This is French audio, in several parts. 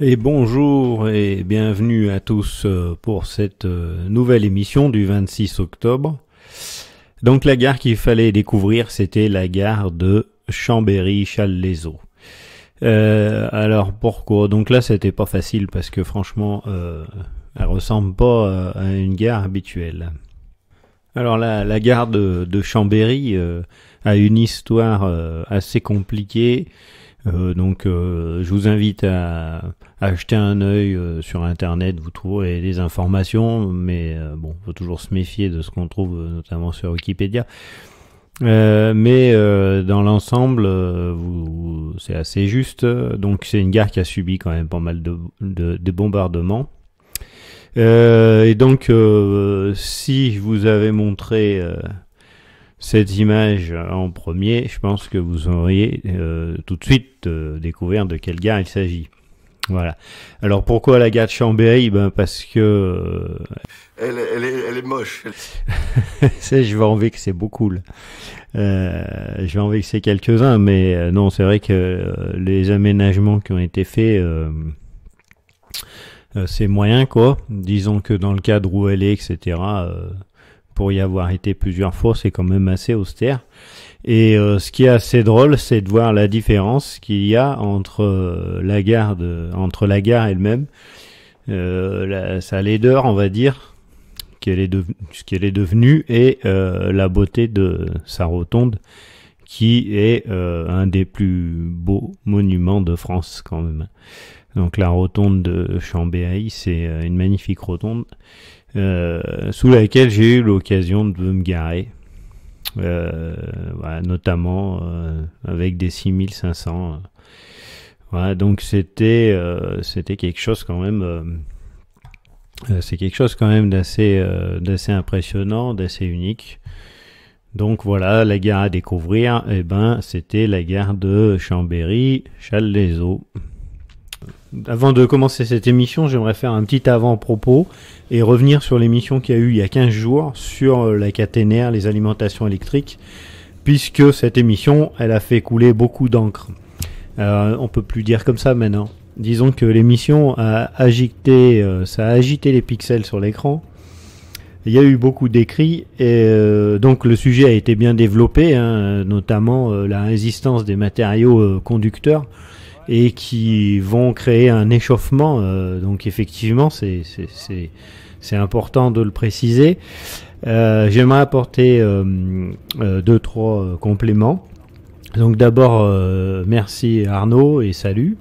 Et bonjour et bienvenue à tous pour cette nouvelle émission du 26 octobre. Donc la gare qu'il fallait découvrir, c'était la gare de Chambéry-Challes-les-Eaux. Alors pourquoi? Donc là c'était pas facile parce que franchement elle ressemble pas à une gare habituelle. Alors la gare de Chambéry a une histoire assez compliquée. Je vous invite à jeter un œil sur internet, vous trouverez des informations, mais faut toujours se méfier de ce qu'on trouve notamment sur Wikipédia. Dans l'ensemble, c'est assez juste. Donc c'est une gare qui a subi quand même pas mal de bombardements. Si je vous avais montré cette image en premier, je pense que vous auriez tout de suite découvert de quelle gare il s'agit. Voilà. Alors pourquoi la gare de Chambéry? Parce que elle est moche. je vais en vexer beaucoup là. Je vais en vexer quelques-uns, mais non, c'est vrai que les aménagements qui ont été faits, c'est moyen quoi. Disons que dans le cadre où elle est, etc. Pour y avoir été plusieurs fois, c'est quand même assez austère. Et ce qui est assez drôle, c'est de voir la différence qu'il y a entre la gare elle-même, sa laideur, on va dire, ce qu'elle est devenue, et la beauté de sa rotonde, qui est un des plus beaux monuments de France quand même. Donc la rotonde de Chambéry, c'est une magnifique rotonde. Sous laquelle j'ai eu l'occasion de me garer, notamment avec des 6500. Donc c'était quelque chose quand même. C'est quelque chose quand même d'assez impressionnant, d'assez unique. Donc voilà, la gare à découvrir, c'était la gare de Chambéry-Challes-les-Eaux. Avant de commencer cette émission, j'aimerais faire un petit avant-propos et revenir sur l'émission qu'il y a eu il y a 15 jours sur la caténaire, les alimentations électriques, puisque cette émission, elle a fait couler beaucoup d'encre. On peut plus dire comme ça maintenant. Disons que l'émission a agité les pixels sur l'écran. Il y a eu beaucoup d'écrits et donc le sujet a été bien développé, notamment la résistance des matériaux conducteurs, et qui vont créer un échauffement. Donc effectivement, c'est important de le préciser. J'aimerais apporter 2-3 compléments. Donc d'abord, merci Arnaud et salut.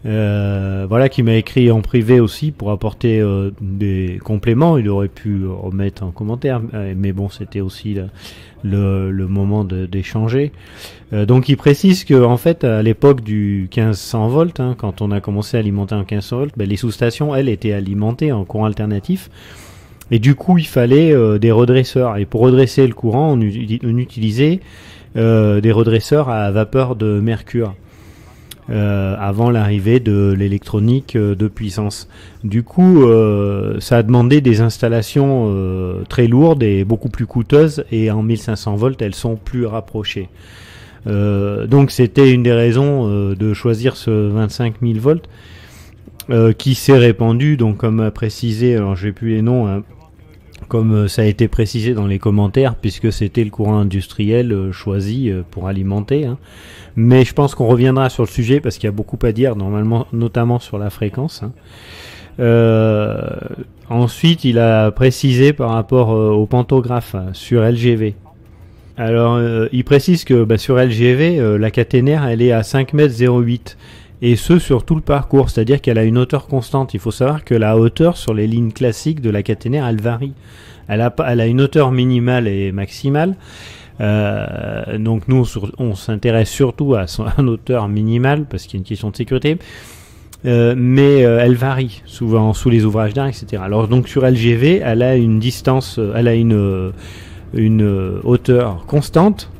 Qui m'a écrit en privé aussi pour apporter des compléments. Il aurait pu remettre en commentaire, mais bon, c'était aussi le moment d'échanger. Donc il précise que en fait à l'époque du 1500 volts, quand on a commencé à alimenter en 1500 volts, les sous-stations elles étaient alimentées en courant alternatif, et du coup il fallait des redresseurs, et pour redresser le courant on utilisait des redresseurs à vapeur de mercure. Avant l'arrivée de l'électronique de puissance. Du coup, ça a demandé des installations très lourdes et beaucoup plus coûteuses, et en 1500 volts, elles sont plus rapprochées. Donc c'était une des raisons de choisir ce 25 000 volts qui s'est répandu, donc comme a précisé, alors j'ai plus les noms, comme ça a été précisé dans les commentaires, puisque c'était le courant industriel choisi pour alimenter. Mais je pense qu'on reviendra sur le sujet parce qu'il y a beaucoup à dire, normalement, notamment sur la fréquence. Ensuite, il a précisé par rapport au pantographe sur LGV. Alors, il précise que sur LGV, la caténaire, elle est à 5,08 m. Et ce, sur tout le parcours, c'est-à-dire qu'elle a une hauteur constante. Il faut savoir que la hauteur sur les lignes classiques de la caténaire, elle varie. Elle a une hauteur minimale et maximale. Donc nous, on s'intéresse surtout à son hauteur minimale, parce qu'il y a une question de sécurité. Mais elle varie souvent sous les ouvrages d'art, etc. Alors donc sur LGV, elle a une distance, elle a une hauteur constante.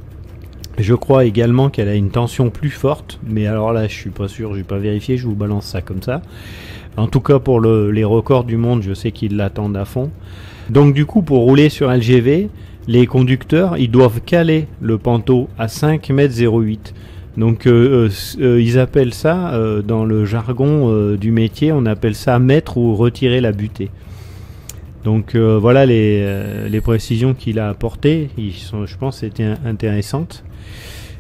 Je crois également qu'elle a une tension plus forte, mais alors là je suis pas sûr, j'ai pas vérifié, je vous balance ça comme ça. En tout cas pour les records du monde, je sais qu'ils l'attendent à fond. Donc du coup pour rouler sur LGV, les conducteurs ils doivent caler le panneau à 5,08 m. Donc ils appellent ça, dans le jargon du métier, on appelle ça mettre ou retirer la butée. Donc voilà les précisions qu'il a apportées, je pense, étaient intéressantes.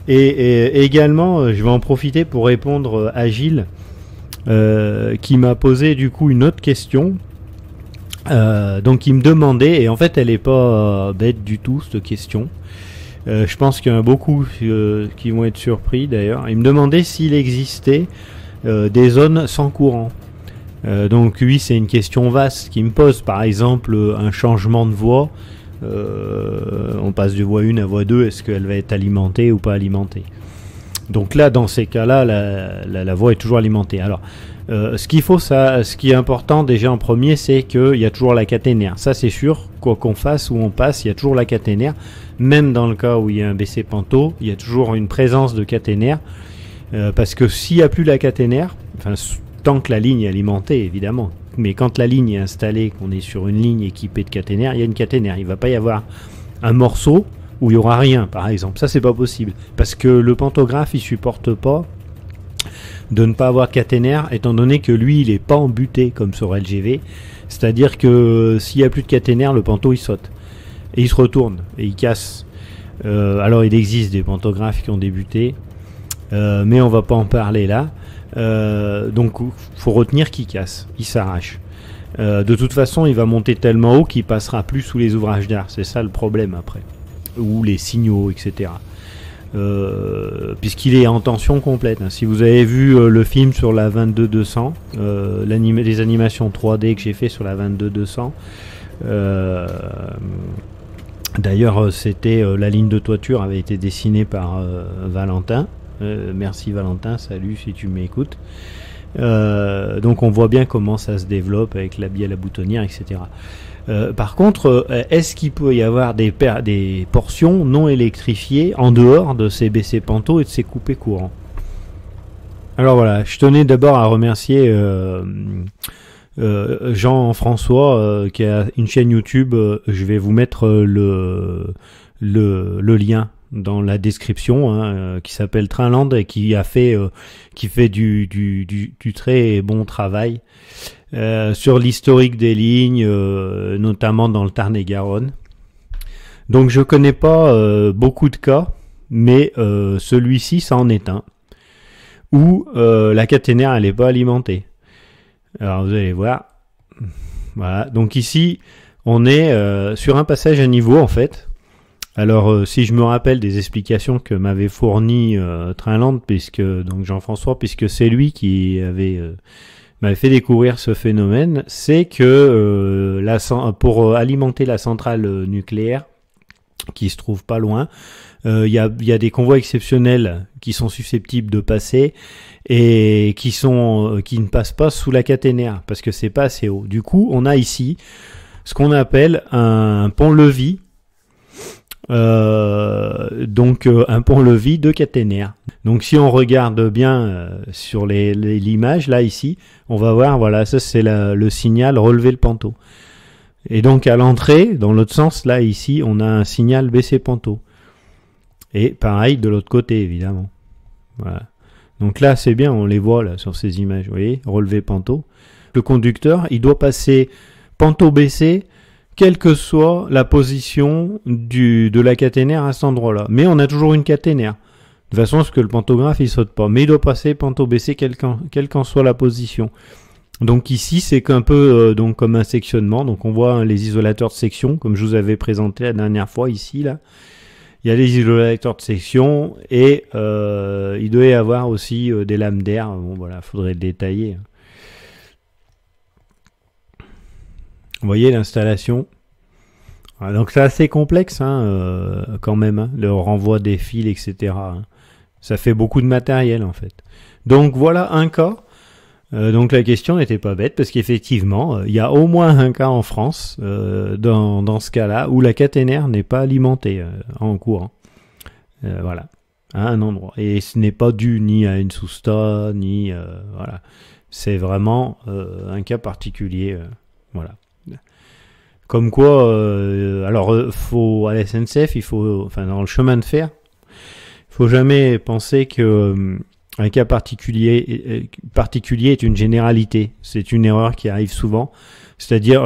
Et également, je vais en profiter pour répondre à Gilles, qui m'a posé du coup une autre question. Donc il me demandait, et en fait elle est pas bête du tout cette question. Je pense qu'il y en a beaucoup qui vont être surpris d'ailleurs. Il me demandait s'il existait des zones sans courant. Donc oui, c'est une question vaste qui me pose. Par exemple, un changement de voie. On passe de voie 1 à voie 2, est-ce qu'elle va être alimentée ou pas alimentée? Donc là, dans ces cas-là, la voie est toujours alimentée. Alors, ce qui est important déjà en premier, c'est qu'il y a toujours la caténaire. Ça, c'est sûr, quoi qu'on fasse, où on passe, il y a toujours la caténaire. Même dans le cas où il y a un BC Panto, il y a toujours une présence de caténaire. Parce que s'il n'y a plus la caténaire, enfin, tant que la ligne est alimentée, évidemment, mais quand la ligne est installée, qu'on est sur une ligne équipée de caténaire, il y a une caténaire. Il ne va pas y avoir un morceau où il n'y aura rien, par exemple. Ça, c'est pas possible. Parce que le pantographe, il supporte pas de ne pas avoir caténaire, étant donné que lui, il n'est pas embuté comme sur LGV. C'est-à-dire que s'il n'y a plus de caténaire, le panto, il saute. Et il se retourne, et il casse. Alors, il existe des pantographes qui ont débuté, mais on va pas en parler là. Donc faut retenir qu'il casse, il s'arrache. De toute façon, il va monter tellement haut qu'il passera plus sous les ouvrages d'art. C'est ça le problème après, ou les signaux, etc. Puisqu'il est en tension complète. Si vous avez vu le film sur la 22-200, les animations 3D que j'ai fait sur la 22-200, d'ailleurs c'était la ligne de toiture avait été dessinée par Valentin. Merci Valentin, salut si tu m'écoutes. Donc on voit bien comment ça se développe avec la bielle à boutonnière, etc. Par contre, est-ce qu'il peut y avoir des portions non électrifiées en dehors de ces BC Panto et de ces coupés courants? Alors voilà, je tenais d'abord à remercier Jean-François qui a une chaîne YouTube. Je vais vous mettre le lien dans la description, qui s'appelle Trainland et qui fait du très bon travail sur l'historique des lignes, notamment dans le Tarn-et-Garonne. Donc je connais pas beaucoup de cas, mais celui-ci, ça en est un, où la caténaire elle est pas alimentée. Alors vous allez voir. Voilà. Donc ici, on est sur un passage à niveau en fait. Alors, si je me rappelle des explications que m'avait fourni Trainland, donc Jean-François, puisque c'est lui qui m'avait fait découvrir ce phénomène, c'est que pour alimenter la centrale nucléaire, qui se trouve pas loin, il y a des convois exceptionnels qui sont susceptibles de passer et qui ne passent pas sous la caténaire parce que c'est pas assez haut. Du coup, on a ici ce qu'on appelle un pont-levis. Donc un pont-levis de caténaire. Donc si on regarde bien sur l'image là ici, on va voir, voilà, ça c'est le signal relever le panto. Et donc à l'entrée, dans l'autre sens, là ici, on a un signal baisser panto. Et pareil de l'autre côté évidemment. Voilà. Donc là c'est bien, on les voit là sur ces images, vous voyez, relever panto. Le conducteur, il doit passer panto baissé, quelle que soit la position de la caténaire à cet endroit-là. Mais on a toujours une caténaire. De toute façon, parce que le pantographe, il saute pas. Mais il doit passer panto baissé, quelle qu'en soit la position. Donc ici, c'est un peu donc comme un sectionnement. Donc on voit les isolateurs de section, comme je vous avais présenté la dernière fois ici. Là, il y a les isolateurs de section et il doit y avoir aussi des lames d'air. Bon voilà, faudrait le détailler. Vous voyez l'installation. Donc c'est assez complexe quand même, hein, le renvoi des fils, etc. Ça fait beaucoup de matériel en fait. Donc voilà un cas. Donc la question n'était pas bête parce qu'effectivement, il y a au moins un cas en France dans ce cas-là où la caténaire n'est pas alimentée en courant. Voilà, à un endroit. Et ce n'est pas dû ni à une sousta, ni... voilà. C'est vraiment un cas particulier. Voilà. Comme quoi, alors faut à la SNCF, enfin dans le chemin de fer, faut jamais penser que un cas particulier est une généralité. C'est une erreur qui arrive souvent. C'est-à-dire,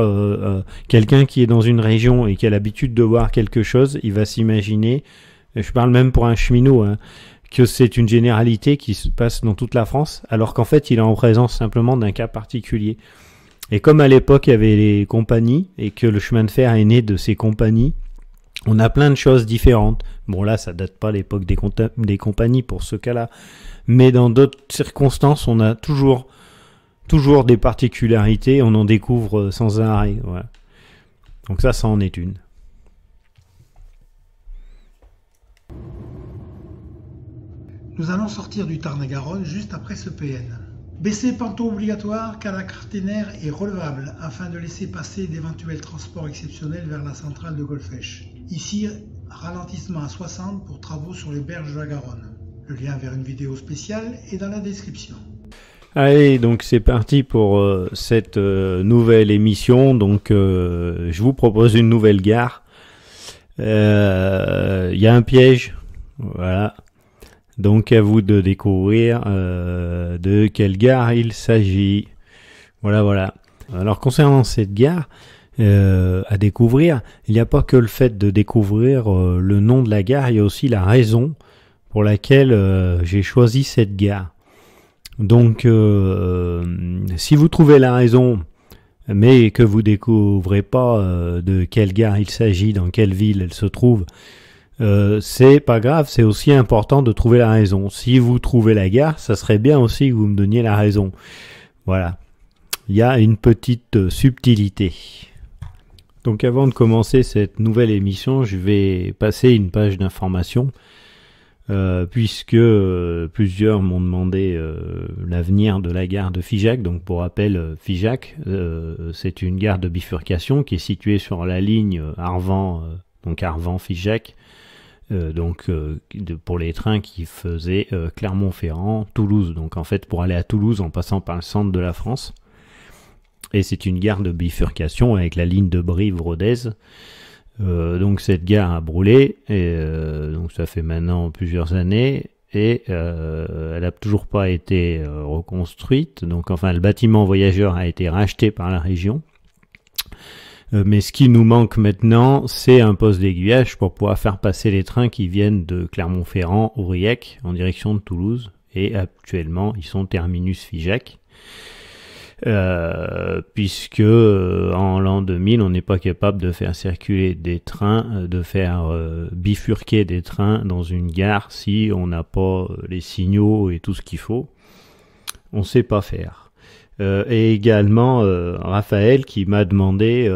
quelqu'un qui est dans une région et qui a l'habitude de voir quelque chose, il va s'imaginer, je parle même pour un cheminot, hein, que c'est une généralité qui se passe dans toute la France, alors qu'en fait, il est en présence simplement d'un cas particulier. Et comme à l'époque, il y avait les compagnies, et que le chemin de fer est né de ces compagnies, on a plein de choses différentes. Bon, là, ça date pas l'époque des compagnies pour ce cas-là, mais dans d'autres circonstances, on a toujours des particularités, on en découvre sans arrêt. Voilà. Donc ça en est une. Nous allons sortir du Tarn-et-Garonne juste après ce PN. Baisser pantoufles obligatoire car la caténaire est relevable afin de laisser passer d'éventuels transports exceptionnels vers la centrale de Golfech. Ici, ralentissement à 60 pour travaux sur les berges de la Garonne. Le lien vers une vidéo spéciale est dans la description. Allez, donc c'est parti pour cette nouvelle émission. Donc je vous propose une nouvelle gare. Il y a un piège, voilà. Donc à vous de découvrir de quelle gare il s'agit. Voilà. Alors concernant cette gare à découvrir, il n'y a pas que le fait de découvrir le nom de la gare, il y a aussi la raison pour laquelle j'ai choisi cette gare. Donc, si vous trouvez la raison, mais que vous découvrez pas de quelle gare il s'agit, dans quelle ville elle se trouve, c'est pas grave, c'est aussi important de trouver la raison. Si vous trouvez la gare, ça serait bien aussi que vous me donniez la raison. Voilà. Il y a une petite subtilité. Donc, avant de commencer cette nouvelle émission, je vais passer une page d'information. Puisque plusieurs m'ont demandé l'avenir de la gare de Figeac. Donc pour rappel, Figeac, c'est une gare de bifurcation qui est située sur la ligne Arvan, donc Arvan-Figeac, pour les trains qui faisaient Clermont-Ferrand, Toulouse. Donc en fait pour aller à Toulouse en passant par le centre de la France. Et c'est une gare de bifurcation avec la ligne de Brive-Rodez. Donc cette gare a brûlé, et donc ça fait maintenant plusieurs années, et elle n'a toujours pas été reconstruite. Donc enfin le bâtiment voyageur a été racheté par la région, mais ce qui nous manque maintenant, c'est un poste d'aiguillage pour pouvoir faire passer les trains qui viennent de Clermont-Ferrand, Aurillac en direction de Toulouse, et actuellement ils sont terminus Figeac. Puisque en l'an 2000 on n'est pas capable de faire circuler des trains, de faire bifurquer des trains dans une gare si on n'a pas les signaux et tout ce qu'il faut. On sait pas faire. Et également Raphaël qui m'a demandé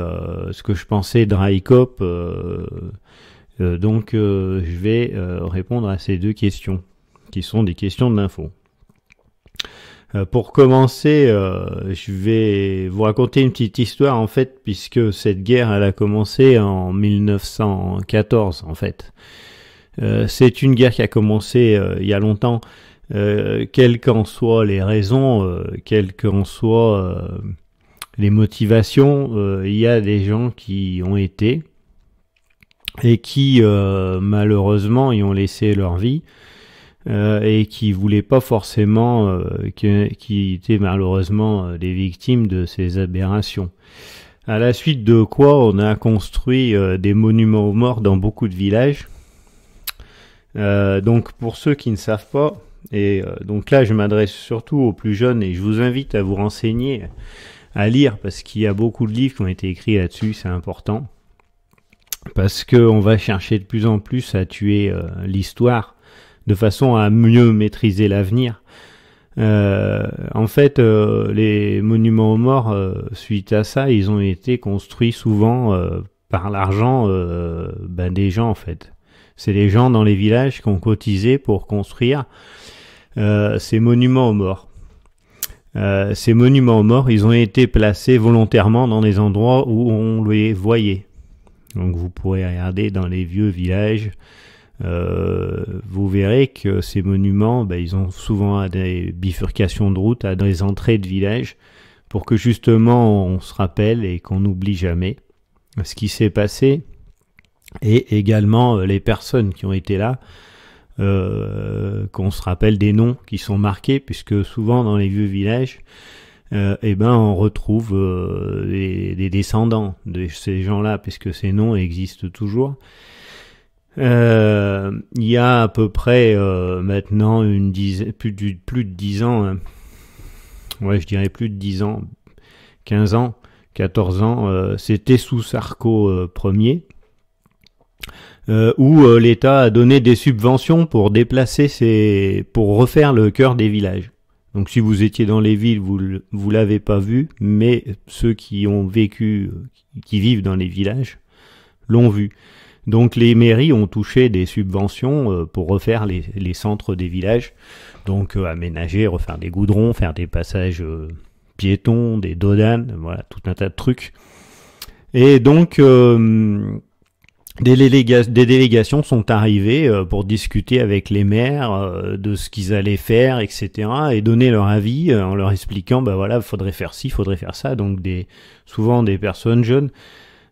ce que je pensais de Raikop, donc je vais répondre à ces deux questions qui sont des questions d'info. Pour commencer, je vais vous raconter une petite histoire en fait, puisque cette guerre elle a commencé en 1914 en fait. C'est une guerre qui a commencé il y a longtemps, quelles qu'en soient les raisons, quelles qu'en soient les motivations, il y a des gens qui ont été et qui malheureusement y ont laissé leur vie. Et qui voulaient pas forcément, qui étaient malheureusement des victimes de ces aberrations. À la suite de quoi on a construit des monuments aux morts dans beaucoup de villages. Donc pour ceux qui ne savent pas, et donc là je m'adresse surtout aux plus jeunes et je vous invite à vous renseigner, à lire parce qu'il y a beaucoup de livres qui ont été écrits là-dessus, c'est important. Parce qu'on va chercher de plus en plus à tuer l'histoire de façon à mieux maîtriser l'avenir. En fait, les monuments aux morts, suite à ça, ils ont été construits souvent par l'argent des gens, en fait. C'est les gens dans les villages qui ont cotisé pour construire ces monuments aux morts. Ces monuments aux morts, ils ont été placés volontairement dans des endroits où on les voyait. Donc vous pourrez regarder dans les vieux villages, vous verrez que ces monuments, ils ont souvent à des bifurcations de route, à des entrées de villages, pour que justement on se rappelle et qu'on n'oublie jamais ce qui s'est passé, et également les personnes qui ont été là, qu'on se rappelle des noms qui sont marqués, puisque souvent dans les vieux villages, on retrouve des descendants de ces gens-là, puisque ces noms existent toujours. Il y a à peu près maintenant plus de 10 ans, hein. Ouais, je dirais plus de 10 ans, 15 ans, 14 ans, c'était sous Sarko Ier, où l'État a donné des subventions pour pour refaire le cœur des villages. Donc si vous étiez dans les villes, vous l'avez pas vu, mais ceux qui ont vécu, qui vivent dans les villages, l'ont vu. Donc les mairies ont touché des subventions pour refaire les centres des villages, donc aménager, refaire des goudrons, faire des passages piétons, des dodanes, voilà, tout un tas de trucs. Et donc des délégations sont arrivées pour discuter avec les maires de ce qu'ils allaient faire, etc., et donner leur avis en leur expliquant, faudrait faire ci, faudrait faire ça. Donc souvent des personnes jeunes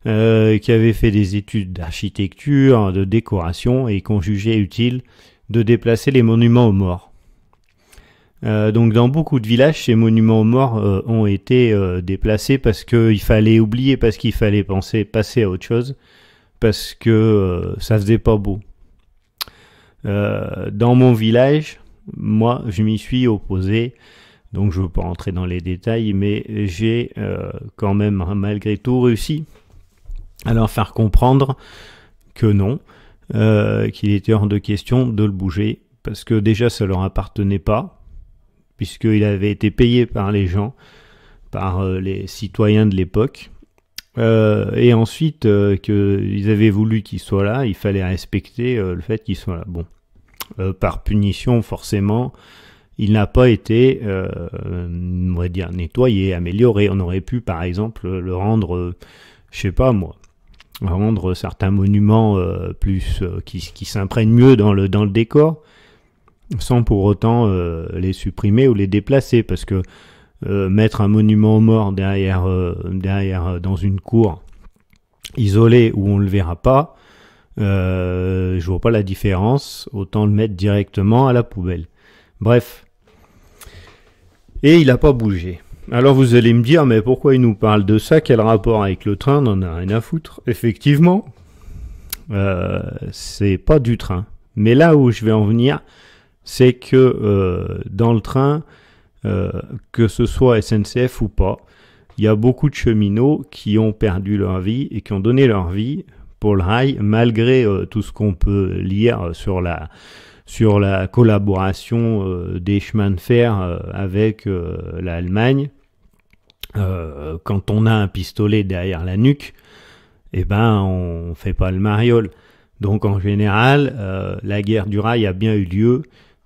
qui avaient fait des études d'architecture, de décoration, et qui ont jugé utile de déplacer les monuments aux morts. Donc dans beaucoup de villages, ces monuments aux morts ont été déplacés parce qu'il fallait oublier, parce qu'il fallait passer à autre chose, parce que ça faisait pas beau. Dans mon village, moi, je m'y suis opposé, donc je ne veux pas rentrer dans les détails, mais j'ai quand même, malgré tout, réussi à leur faire comprendre que non, qu'il était hors de question de le bouger, parce que déjà, ça leur appartenait pas, puisqu'il avait été payé par les gens, par les citoyens de l'époque, et ensuite qu'ils avaient voulu qu'il soit là, il fallait respecter le fait qu'il soit là. Bon, par punition forcément, il n'a pas été, on va dire, nettoyé, amélioré. On aurait pu par exemple le rendre, je sais pas moi, rendre certains monuments plus qui s'imprègnent mieux dans le décor, sans pour autant les supprimer ou les déplacer, parce que mettre un monument aux morts derrière dans une cour isolée où on le verra pas, je vois pas la différence, autant le mettre directement à la poubelle. Bref. Et il a pas bougé. Alors vous allez me dire, mais pourquoi il nous parle de ça? Quel rapport avec le train? On en a rien à foutre. Effectivement, c'est pas du train. Mais là où je vais en venir, c'est que dans le train, que ce soit SNCF ou pas, il y a beaucoup de cheminots qui ont perdu leur vie et qui ont donné leur vie pour le rail, malgré tout ce qu'on peut lire sur la collaboration des chemins de fer avec l'Allemagne. Quand on a un pistolet derrière la nuque, on fait pas le mariole. Donc en général, la guerre du rail a bien eu lieu,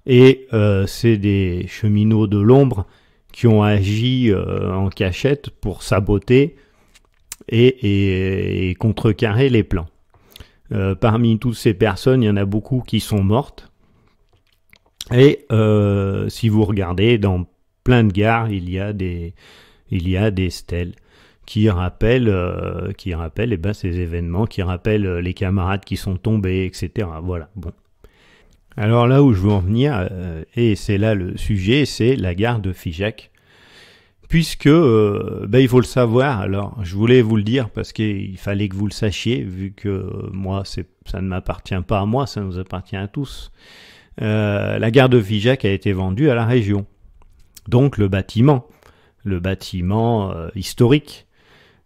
et c'est des cheminots de l'ombre qui ont agi en cachette pour saboter et contrecarrer les plans. Parmi toutes ces personnes, il y en a beaucoup qui sont mortes. Et si vous regardez, dans plein de gares, il y a des stèles qui rappellent ces événements, qui rappellent les camarades qui sont tombés, etc. Voilà. Bon. Alors là où je veux en venir, et c'est là le sujet, c'est la gare de Figeac. Puisque, il faut le savoir, alors je voulais vous le dire parce qu'il fallait que vous le sachiez, vu que moi, ça ne m'appartient pas à moi, ça nous appartient à tous. La gare de Figeac a été vendue à la région. Donc le bâtiment historique,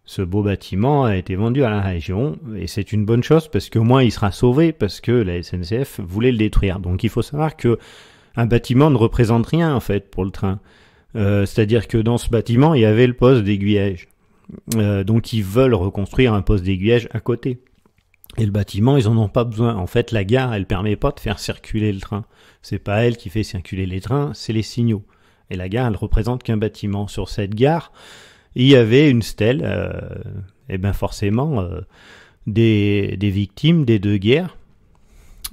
ce beau bâtiment a été vendu à la région, et c'est une bonne chose parce qu'au moins il sera sauvé, parce que la SNCF voulait le détruire. Donc il faut savoir que un bâtiment ne représente rien en fait pour le train. C'est-à-dire que dans ce bâtiment il y avait le poste d'aiguillage. Donc ils veulent reconstruire un poste d'aiguillage à côté. Et le bâtiment, ils en ont pas besoin. En fait, la gare, elle permet pas de faire circuler le train. C'est pas elle qui fait circuler les trains, c'est les signaux. Et la gare, elle représente qu'un bâtiment. Sur cette gare, il y avait une stèle, forcément, des victimes des deux guerres,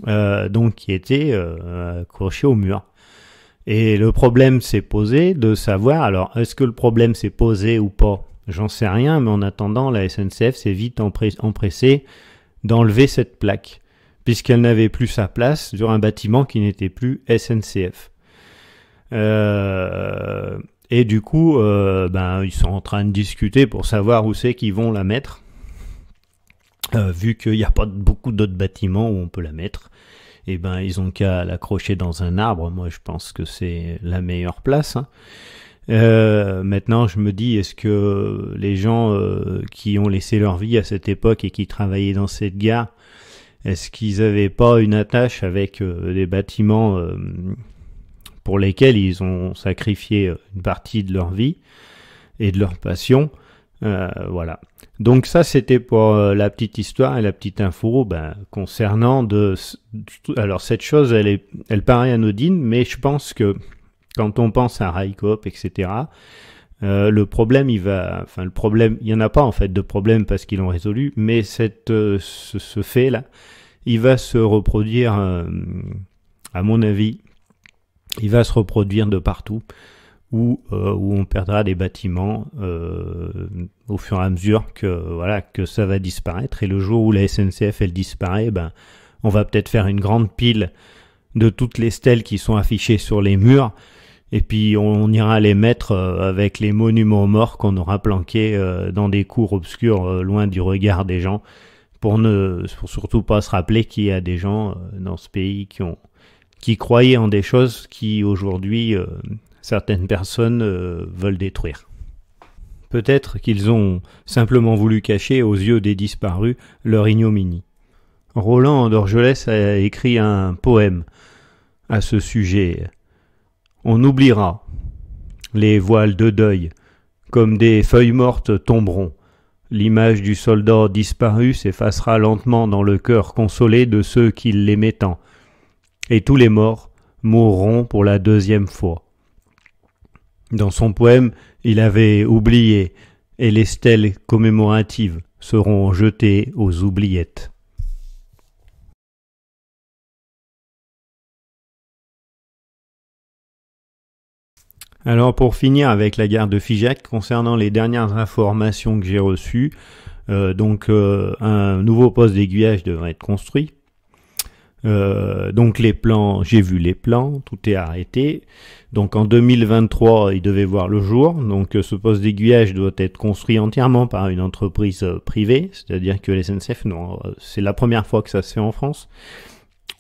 donc qui étaient accrochées au mur. Et le problème s'est posé de savoir, alors, est-ce que le problème s'est posé ou pas? J'en sais rien, mais en attendant, la SNCF s'est vite empressée d'enlever cette plaque, puisqu'elle n'avait plus sa place sur un bâtiment qui n'était plus SNCF. Et du coup, ils sont en train de discuter pour savoir où c'est qu'ils vont la mettre, vu qu'il n'y a pas beaucoup d'autres bâtiments où on peut la mettre. Et ils ont qu'à l'accrocher dans un arbre. Moi, je pense que c'est la meilleure place, hein. Maintenant, je me dis, est-ce que les gens qui ont laissé leur vie à cette époque et qui travaillaient dans cette gare, est-ce qu'ils n'avaient pas une attache avec des bâtiments pour lesquels ils ont sacrifié une partie de leur vie et de leur passion? Voilà. Donc ça, c'était pour la petite histoire et la petite info concernant alors cette chose, elle paraît anodine, mais je pense que quand on pense à Raikop, etc., le problème, il y en a pas en fait de problème parce qu'ils l'ont résolu, mais ce fait-là, il va se reproduire, à mon avis, il va se reproduire de partout où on perdra des bâtiments au fur et à mesure que ça va disparaître. Et le jour où la SNCF elle disparaît, on va peut-être faire une grande pile de toutes les stèles qui sont affichées sur les murs. Et puis on ira les mettre avec les monuments morts qu'on aura planqués dans des cours obscurs loin du regard des gens, pour surtout pas se rappeler qu'il y a des gens dans ce pays qui croyaient en des choses qui aujourd'hui certaines personnes veulent détruire. Peut-être qu'ils ont simplement voulu cacher aux yeux des disparus leur ignominie. Roland d'Orgelès a écrit un poème à ce sujet. On oubliera, les voiles de deuil, comme des feuilles mortes tomberont. L'image du soldat disparu s'effacera lentement dans le cœur consolé de ceux qui l'aimaient tant. Et tous les morts mourront pour la deuxième fois. Dans son poème, il avait oublié, et les stèles commémoratives seront jetées aux oubliettes. Alors pour finir avec la gare de Figeac, concernant les dernières informations que j'ai reçues, un nouveau poste d'aiguillage devrait être construit. Donc les plans, j'ai vu les plans, tout est arrêté. Donc en 2023, il devait voir le jour. Donc ce poste d'aiguillage doit être construit entièrement par une entreprise privée, c'est-à-dire que les SNCF, c'est la première fois que ça se fait en France,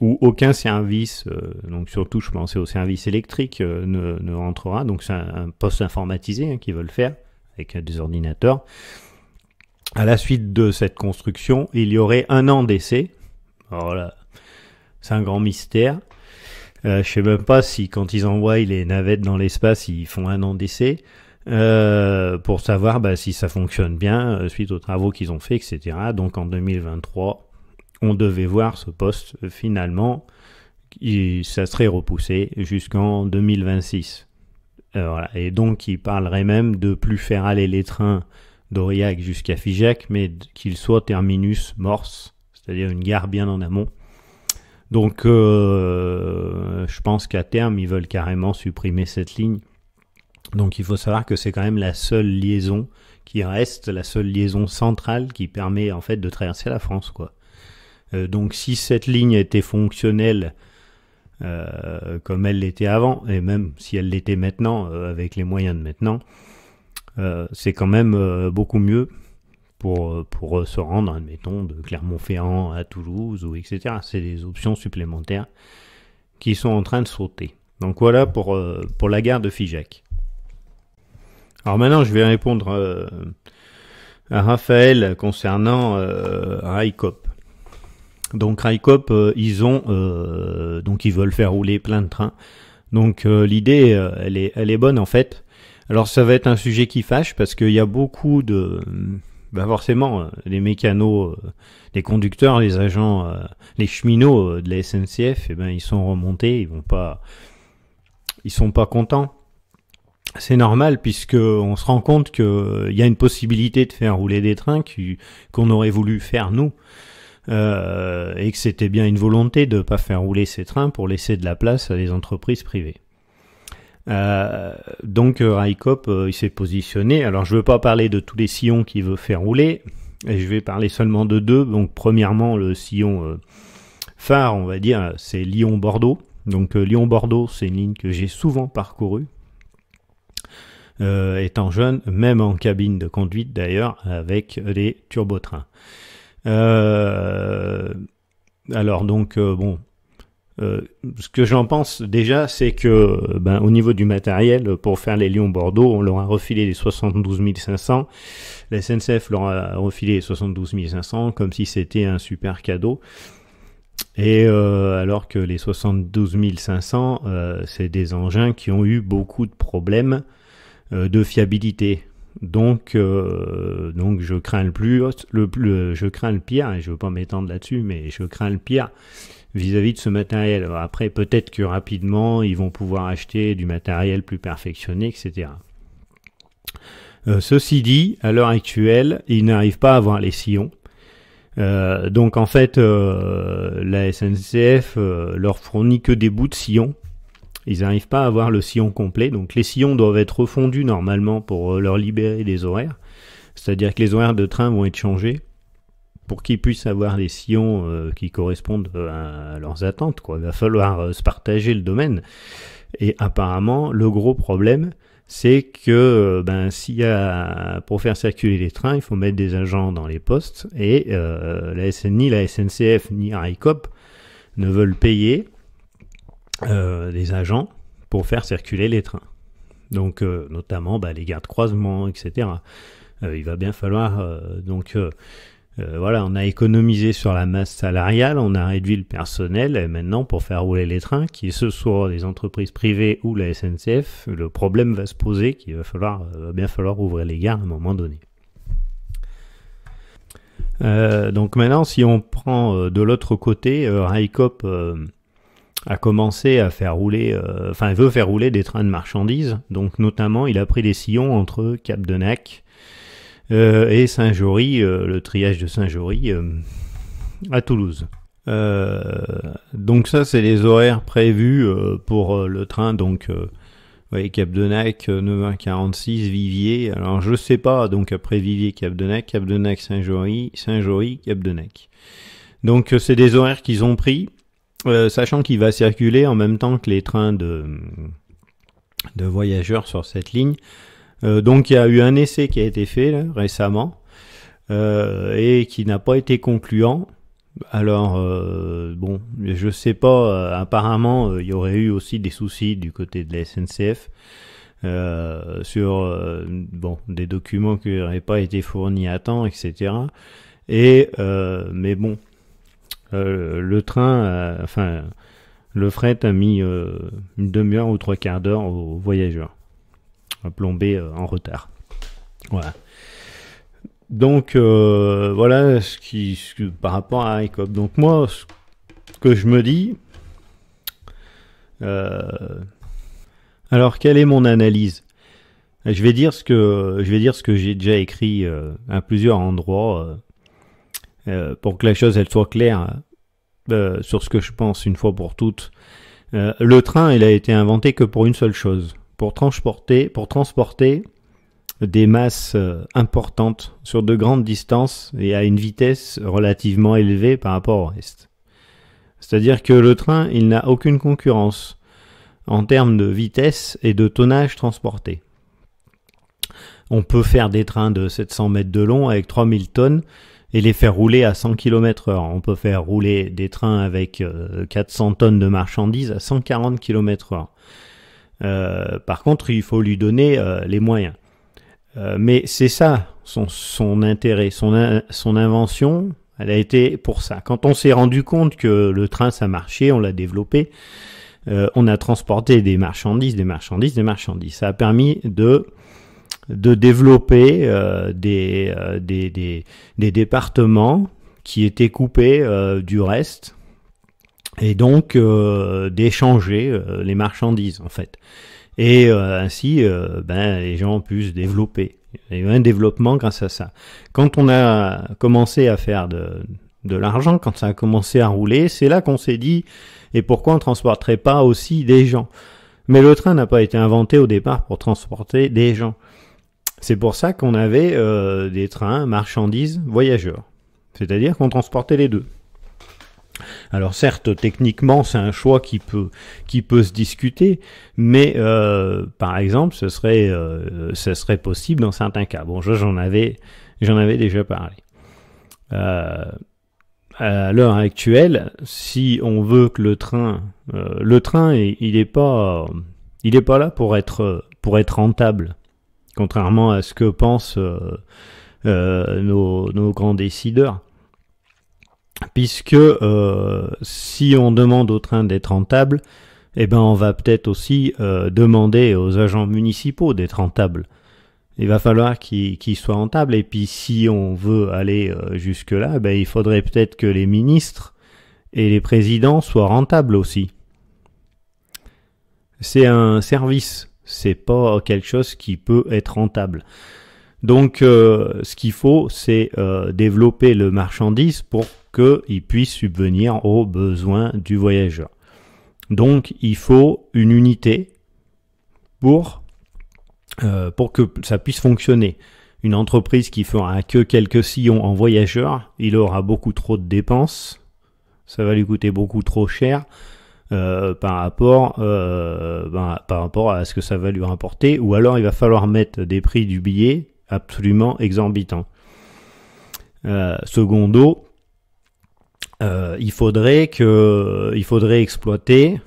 où aucun service, donc surtout je pensais au service électrique, ne rentrera. Donc c'est un poste informatisé qu'ils veulent faire avec des ordinateurs. À la suite de cette construction, il y aurait 1 an d'essai. Alors là, c'est un grand mystère. Je sais même pas si quand ils envoient les navettes dans l'espace, ils font 1 an d'essai pour savoir si ça fonctionne bien suite aux travaux qu'ils ont fait, etc. Donc en 2023, on devait voir ce poste finalement, ça serait repoussé jusqu'en 2026. Voilà. Et donc il parlerait même de plus faire aller les trains d'Aurillac jusqu'à Figeac, mais qu'il soit terminus morse, c'est-à-dire une gare bien en amont. Donc je pense qu'à terme ils veulent carrément supprimer cette ligne. Donc il faut savoir que c'est quand même la seule liaison qui reste, la seule liaison centrale qui permet en fait de traverser la France, quoi. Donc si cette ligne était fonctionnelle comme elle l'était avant, et même si elle l'était maintenant avec les moyens de maintenant, c'est quand même beaucoup mieux pour se rendre, admettons, de Clermont-Ferrand à Toulouse, ou etc. C'est des options supplémentaires qui sont en train de sauter. Donc voilà pour la gare de Figeac. Alors maintenant, je vais répondre à Raphaël concernant Raikop. Donc Raikop, ils veulent faire rouler plein de trains. Donc l'idée, elle est bonne en fait. Alors ça va être un sujet qui fâche parce qu'il y a beaucoup de, forcément, les mécanos, les conducteurs, les agents, les cheminots de la SNCF, ils sont remontés, ils sont pas contents. C'est normal puisque on se rend compte que il y a une possibilité de faire rouler des trains qu'on aurait voulu faire nous. Et que c'était bien une volonté de ne pas faire rouler ces trains pour laisser de la place à des entreprises privées. Donc Raikop il s'est positionné. Alors je ne veux pas parler de tous les sillons qu'il veut faire rouler, et je vais parler seulement de 2. Donc premièrement le sillon phare, on va dire, c'est Lyon-Bordeaux. Donc Lyon-Bordeaux, c'est une ligne que j'ai souvent parcourue. Étant jeune, même en cabine de conduite d'ailleurs, avec les turbotrains. Alors donc, bon, ce que j'en pense déjà, c'est que au niveau du matériel, pour faire les Lyon-Bordeaux, on leur a refilé les 72 500, la SNCF leur a refilé les 72 500 comme si c'était un super cadeau. Et alors que les 72 500, c'est des engins qui ont eu beaucoup de problèmes de fiabilité. Donc je crains je crains le pire, et je veux pas m'étendre là-dessus, mais je crains le pire vis-à-vis de ce matériel. Alors après, peut-être que rapidement, ils vont pouvoir acheter du matériel plus perfectionné, etc. Ceci dit, à l'heure actuelle, ils n'arrivent pas à avoir les sillons. Donc en fait, la SNCF leur fournit que des bouts de sillons. Ils n'arrivent pas à avoir le sillon complet. Donc les sillons doivent être refondus normalement pour leur libérer des horaires. C'est-à-dire que les horaires de train vont être changés pour qu'ils puissent avoir des sillons qui correspondent à leurs attentes, quoi. Il va falloir se partager le domaine. Et apparemment, le gros problème, c'est que s'il y a, pour faire circuler les trains, il faut mettre des agents dans les postes, et ni la SNCF ni RAICOP ne veulent payer des agents pour faire circuler les trains. Donc notamment les gardes croisements, etc. Il va bien falloir voilà, on a économisé sur la masse salariale, on a réduit le personnel, et maintenant pour faire rouler les trains, qui ce soit les entreprises privées ou la SNCF, le problème va se poser qu'il va bien falloir ouvrir les gares à un moment donné. Donc maintenant, si on prend de l'autre côté, RAICOP a commencé à faire rouler, veut faire rouler des trains de marchandises. Donc notamment, il a pris des sillons entre Cap-de-Nac et Saint-Jory, le triage de Saint-Jory à Toulouse. Donc ça, c'est les horaires prévus pour le train. Donc, Cap-de-Nac, 9h46, Viviers. Alors je sais pas. Donc après Viviers, Cap-de-Nac, Cap-de-Nac, Saint-Jory, Saint-Jory, Cap-de-Nac. Donc c'est des horaires qu'ils ont pris. Sachant qu'il va circuler en même temps que les trains de voyageurs sur cette ligne. Donc il y a eu un essai qui a été fait là, récemment et qui n'a pas été concluant. Alors je sais pas, apparemment il y aurait eu aussi des soucis du côté de la SNCF sur des documents qui n'auraient pas été fournis à temps, etc. Et mais bon, le train, le fret a mis une demi-heure ou 3/4 d'heure aux voyageurs, plombé en retard. Voilà. Donc voilà par rapport à RAICOP. Donc moi, ce que je me dis, alors quelle est mon analyse? Je vais dire ce que j'ai déjà écrit à plusieurs endroits pour que la chose elle soit claire sur ce que je pense une fois pour toutes. Le train, il a été inventé que pour une seule chose, pour transporter des masses importantes sur de grandes distances et à une vitesse relativement élevée par rapport au reste. C'est-à-dire que le train, il n'a aucune concurrence en termes de vitesse et de tonnage transporté. On peut faire des trains de 700 mètres de long avec 3000 tonnes et les faire rouler à 100 km/h. On peut faire rouler des trains avec 400 tonnes de marchandises à 140 km/h. Par contre, il faut lui donner les moyens. Mais c'est ça son intérêt, son invention, elle a été pour ça. Quand on s'est rendu compte que le train ça marchait, on l'a développé, on a transporté des marchandises. Ça a permis de développer des départements qui étaient coupés du reste et donc d'échanger les marchandises en fait. Et ainsi, les gens ont pu se développer. Il y a eu un développement grâce à ça. Quand on a commencé à faire de l'argent, quand ça a commencé à rouler, c'est là qu'on s'est dit, et pourquoi on ne transporterait pas aussi des gens? Mais le train n'a pas été inventé au départ pour transporter des gens. C'est pour ça qu'on avait des trains, marchandises, voyageurs. C'est-à-dire qu'on transportait les deux. Alors certes, techniquement, c'est un choix qui peut se discuter, mais par exemple, ce serait possible dans certains cas. Bon, j'en avais déjà parlé. À l'heure actuelle, si on veut que le train, il est pas là pour être rentable, contrairement à ce que pensent nos grands décideurs. Puisque si on demande au train d'être rentable, eh ben on va peut-être aussi demander aux agents municipaux d'être rentables. Il va falloir qu'ils soient rentables, et puis si on veut aller jusque-là, ben il faudrait peut-être que les ministres et les présidents soient rentables aussi. C'est un service, c'est pas quelque chose qui peut être rentable. Donc ce qu'il faut, c'est développer le marchandise pour qu'il puisse subvenir aux besoins du voyageur. Donc il faut une unité pour que ça puisse fonctionner. Une entreprise qui fera que quelques sillons en voyageurs, il aura beaucoup trop de dépenses, ça va lui coûter beaucoup trop cher par rapport à ce que ça va lui rapporter, ou alors il va falloir mettre des prix du billet absolument exorbitants. Secondo, il faudrait exploiter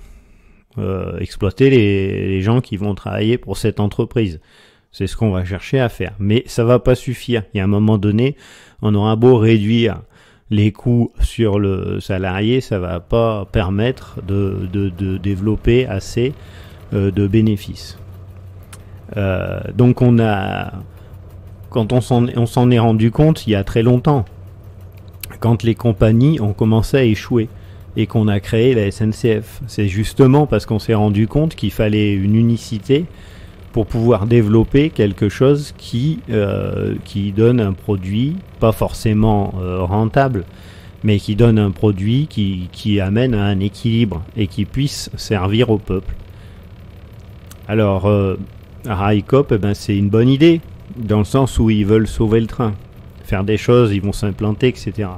les gens qui vont travailler pour cette entreprise. C'est ce qu'on va chercher à faire. Mais ça va pas suffire. Il y a un moment donné, on aura beau réduire les coûts sur le salarié, ça va pas permettre de développer assez de bénéfices. Donc quand on s'en est rendu compte il y a très longtemps, quand les compagnies ont commencé à échouer et qu'on a créé la SNCF. C'est justement parce qu'on s'est rendu compte qu'il fallait une unicité pour pouvoir développer quelque chose qui donne un produit, pas forcément rentable, mais qui donne un produit qui amène à un équilibre et qui puisse servir au peuple. Alors, Railcoop, c'est une bonne idée, dans le sens où ils veulent sauver le train. Faire des choses, ils vont s'implanter, etc.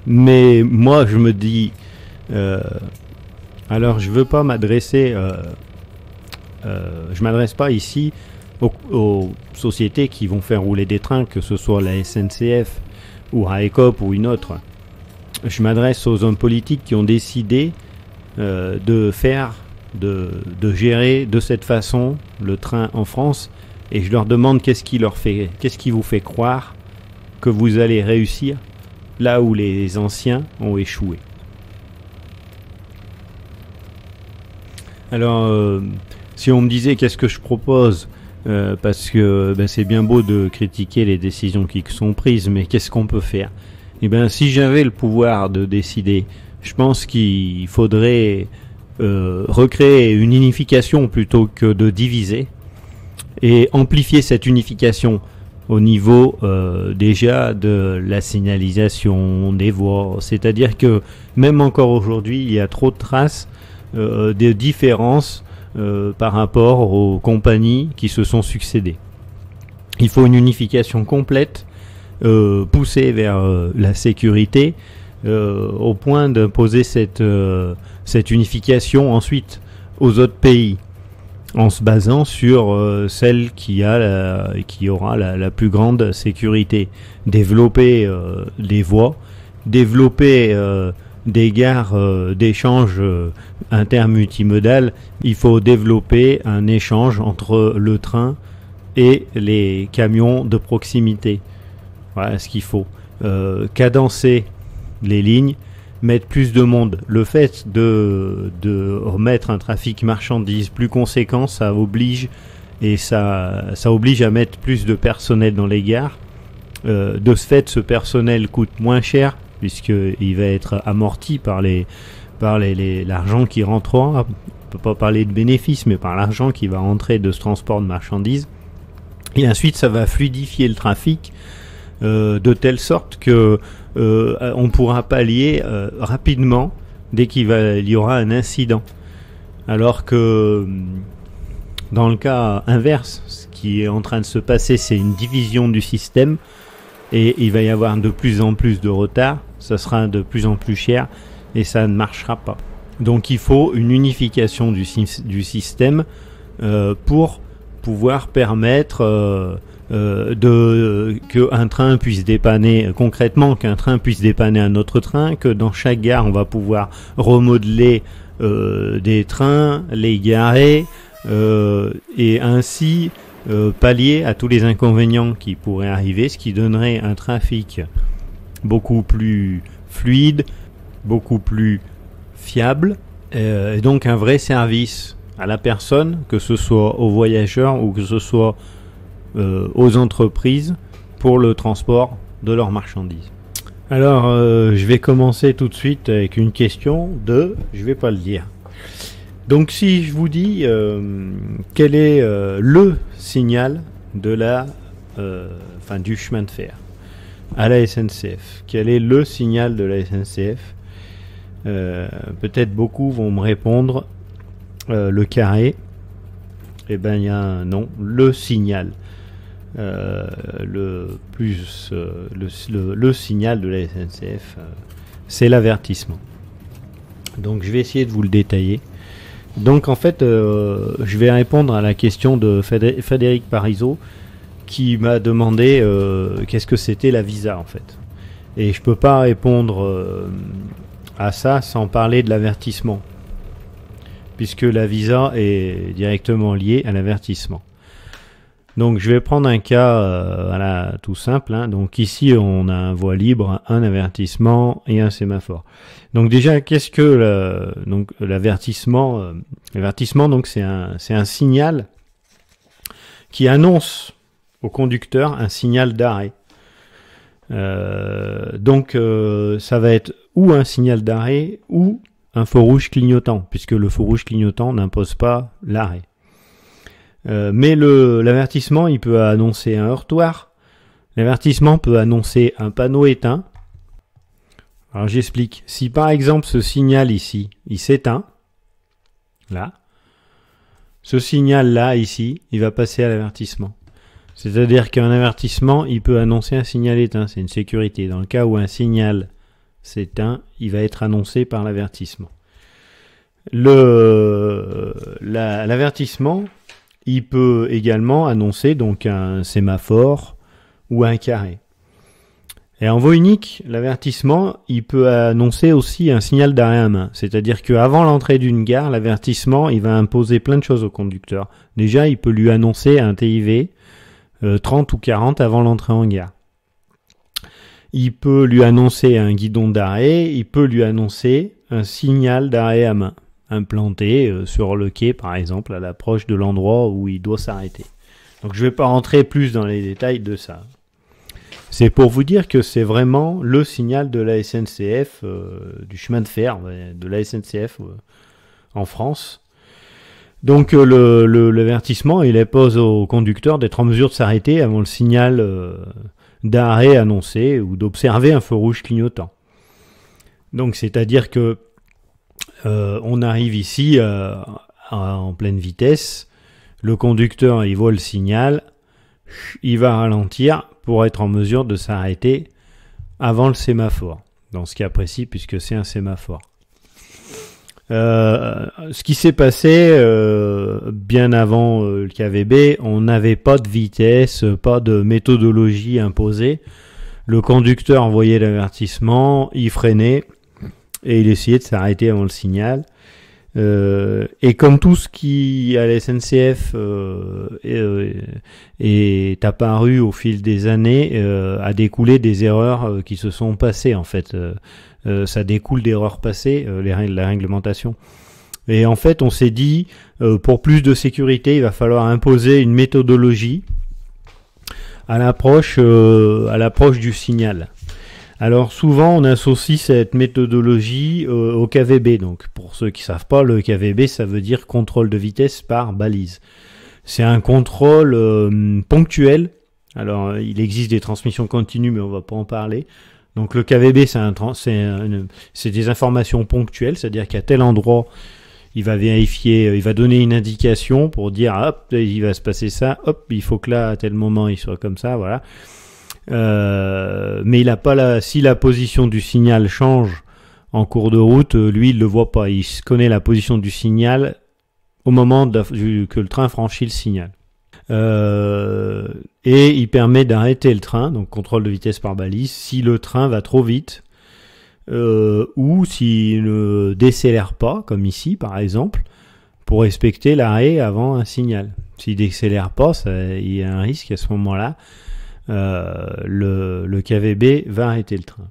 Mais moi, je me dis, alors je veux pas m'adresser, je m'adresse pas ici aux sociétés qui vont faire rouler des trains, que ce soit la SNCF ou Railcoop ou une autre. Je m'adresse aux hommes politiques qui ont décidé de gérer de cette façon le train en France, et je leur demande qu'est-ce qui vous fait croire que vous allez réussir là où les anciens ont échoué. Alors, si on me disait qu'est-ce que je propose, parce que c'est bien beau de critiquer les décisions qui sont prises, mais qu'est-ce qu'on peut faire? Si j'avais le pouvoir de décider, je pense qu'il faudrait recréer une unification plutôt que de diviser, et amplifier cette unification au niveau déjà de la signalisation des voies. C'est-à-dire que même encore aujourd'hui, il y a trop de traces de différences par rapport aux compagnies qui se sont succédées. Il faut une unification complète, poussée vers la sécurité, au point d'imposer cette unification ensuite aux autres pays, en se basant sur celle qui aura la plus grande sécurité. Développer les voies, développer des gares d'échange intermultimodal. Il faut développer un échange entre le train et les camions de proximité. Voilà ce qu'il faut. Cadencer les lignes, mettre plus de monde. Le fait de remettre un trafic marchandises plus conséquent, ça oblige à mettre plus de personnel dans les gares. De ce fait, ce personnel coûte moins cher puisqu'il va être amorti par l'argent qui rentrera. On ne peut pas parler de bénéfices, mais par l'argent qui va rentrer de ce transport de marchandises. Et ensuite, ça va fluidifier le trafic de telle sorte que on pourra pallier rapidement dès qu'il y aura un incident. Alors que dans le cas inverse, ce qui est en train de se passer, c'est une division du système et il va y avoir de plus en plus de retard ça sera de plus en plus cher et ça ne marchera pas. Donc il faut une unification du système pour pouvoir permettre qu'un train puisse dépanner, concrètement qu'un train puisse dépanner un autre train, que dans chaque gare on va pouvoir remodeler des trains, les garer et ainsi pallier à tous les inconvénients qui pourraient arriver, ce qui donnerait un trafic beaucoup plus fluide, beaucoup plus fiable et donc un vrai service à la personne, que ce soit aux voyageurs ou que ce soit aux entreprises pour le transport de leurs marchandises. Alors je vais commencer tout de suite avec une question je vais pas le dire. Donc si je vous dis quel est le signal de du chemin de fer à la SNCF, quel est le signal de la SNCF, peut-être beaucoup vont me répondre le carré. Eh ben il y a un nom, le signal. Le signal de la SNCF, c'est l'avertissement. Donc je vais essayer de vous le détailler. Donc en fait, je vais répondre à la question de Frédéric Parisot qui m'a demandé qu'est-ce que c'était la visa en fait. Et je peux pas répondre à ça sans parler de l'avertissement, puisque la visa est directement liée à l'avertissement. Donc je vais prendre un cas tout simple. Hein. Donc ici on a un voie libre, un avertissement et un sémaphore. Donc déjà qu'est-ce que l'avertissement L'avertissement donc c'est un signal qui annonce au conducteur un signal d'arrêt. Donc ça va être ou un signal d'arrêt ou un feu rouge clignotant, puisque le feu rouge clignotant n'impose pas l'arrêt. Mais l'avertissement, il peut annoncer un heurtoir. L'avertissement peut annoncer un panneau éteint. Alors j'explique. Si par exemple ce signal ici, il s'éteint, là, ce signal là ici, il va passer à l'avertissement. C'est-à-dire qu'un avertissement, il peut annoncer un signal éteint. C'est une sécurité. Dans le cas où un signal s'éteint, il va être annoncé par l'avertissement. L'avertissement, il peut également annoncer donc un sémaphore ou un carré. Et en voie unique, l'avertissement, il peut annoncer aussi un signal d'arrêt à main. C'est-à-dire qu'avant l'entrée d'une gare, l'avertissement, il va imposer plein de choses au conducteur. Déjà, il peut lui annoncer un TIV 30 ou 40 avant l'entrée en gare. Il peut lui annoncer un guidon d'arrêt, il peut lui annoncer un signal d'arrêt à main, implanté sur le quai par exemple, à l'approche de l'endroit où il doit s'arrêter. Donc je ne vais pas rentrer plus dans les détails de ça. C'est pour vous dire que c'est vraiment le signal de la SNCF, du chemin de fer, de la SNCF en France. Donc l'avertissement, il impose au conducteur d'être en mesure de s'arrêter avant le signal d'arrêt annoncé ou d'observer un feu rouge clignotant. Donc c'est-à-dire que on arrive ici en pleine vitesse, le conducteur il voit le signal, il va ralentir pour être en mesure de s'arrêter avant le sémaphore, dans ce cas précis puisque c'est un sémaphore. Ce qui s'est passé bien avant le KVB, on n'avait pas de vitesse, pas de méthodologie imposée. Le conducteur envoyait l'avertissement, il freinait et il essayait de s'arrêter avant le signal. Et comme tout ce qui à la SNCF est apparu au fil des années, a découlé des erreurs qui se sont passées en fait. Ça découle d'erreurs passées, la réglementation. Et en fait, on s'est dit, pour plus de sécurité, il va falloir imposer une méthodologie à l'approche du signal. Alors souvent, on associe cette méthodologie au KVB. Donc, pour ceux qui savent pas, le KVB, ça veut dire contrôle de vitesse par balise. C'est un contrôle ponctuel. Alors, il existe des transmissions continues, mais on va pas en parler. Donc le KVB, c'est des informations ponctuelles, c'est-à-dire qu'à tel endroit, il va vérifier, il va donner une indication pour dire hop, il va se passer ça, hop, il faut que là, à tel moment, il soit comme ça, voilà. Mais il a pas si la position du signal change en cours de route, lui, il le voit pas. Il connaît la position du signal au moment que le train franchit le signal. Et il permet d'arrêter le train, donc contrôle de vitesse par balise, si le train va trop vite, ou s'il ne décélère pas, comme ici par exemple, pour respecter l'arrêt avant un signal. S'il décélère pas, il y a un risque à ce moment-là, le KVB va arrêter le train.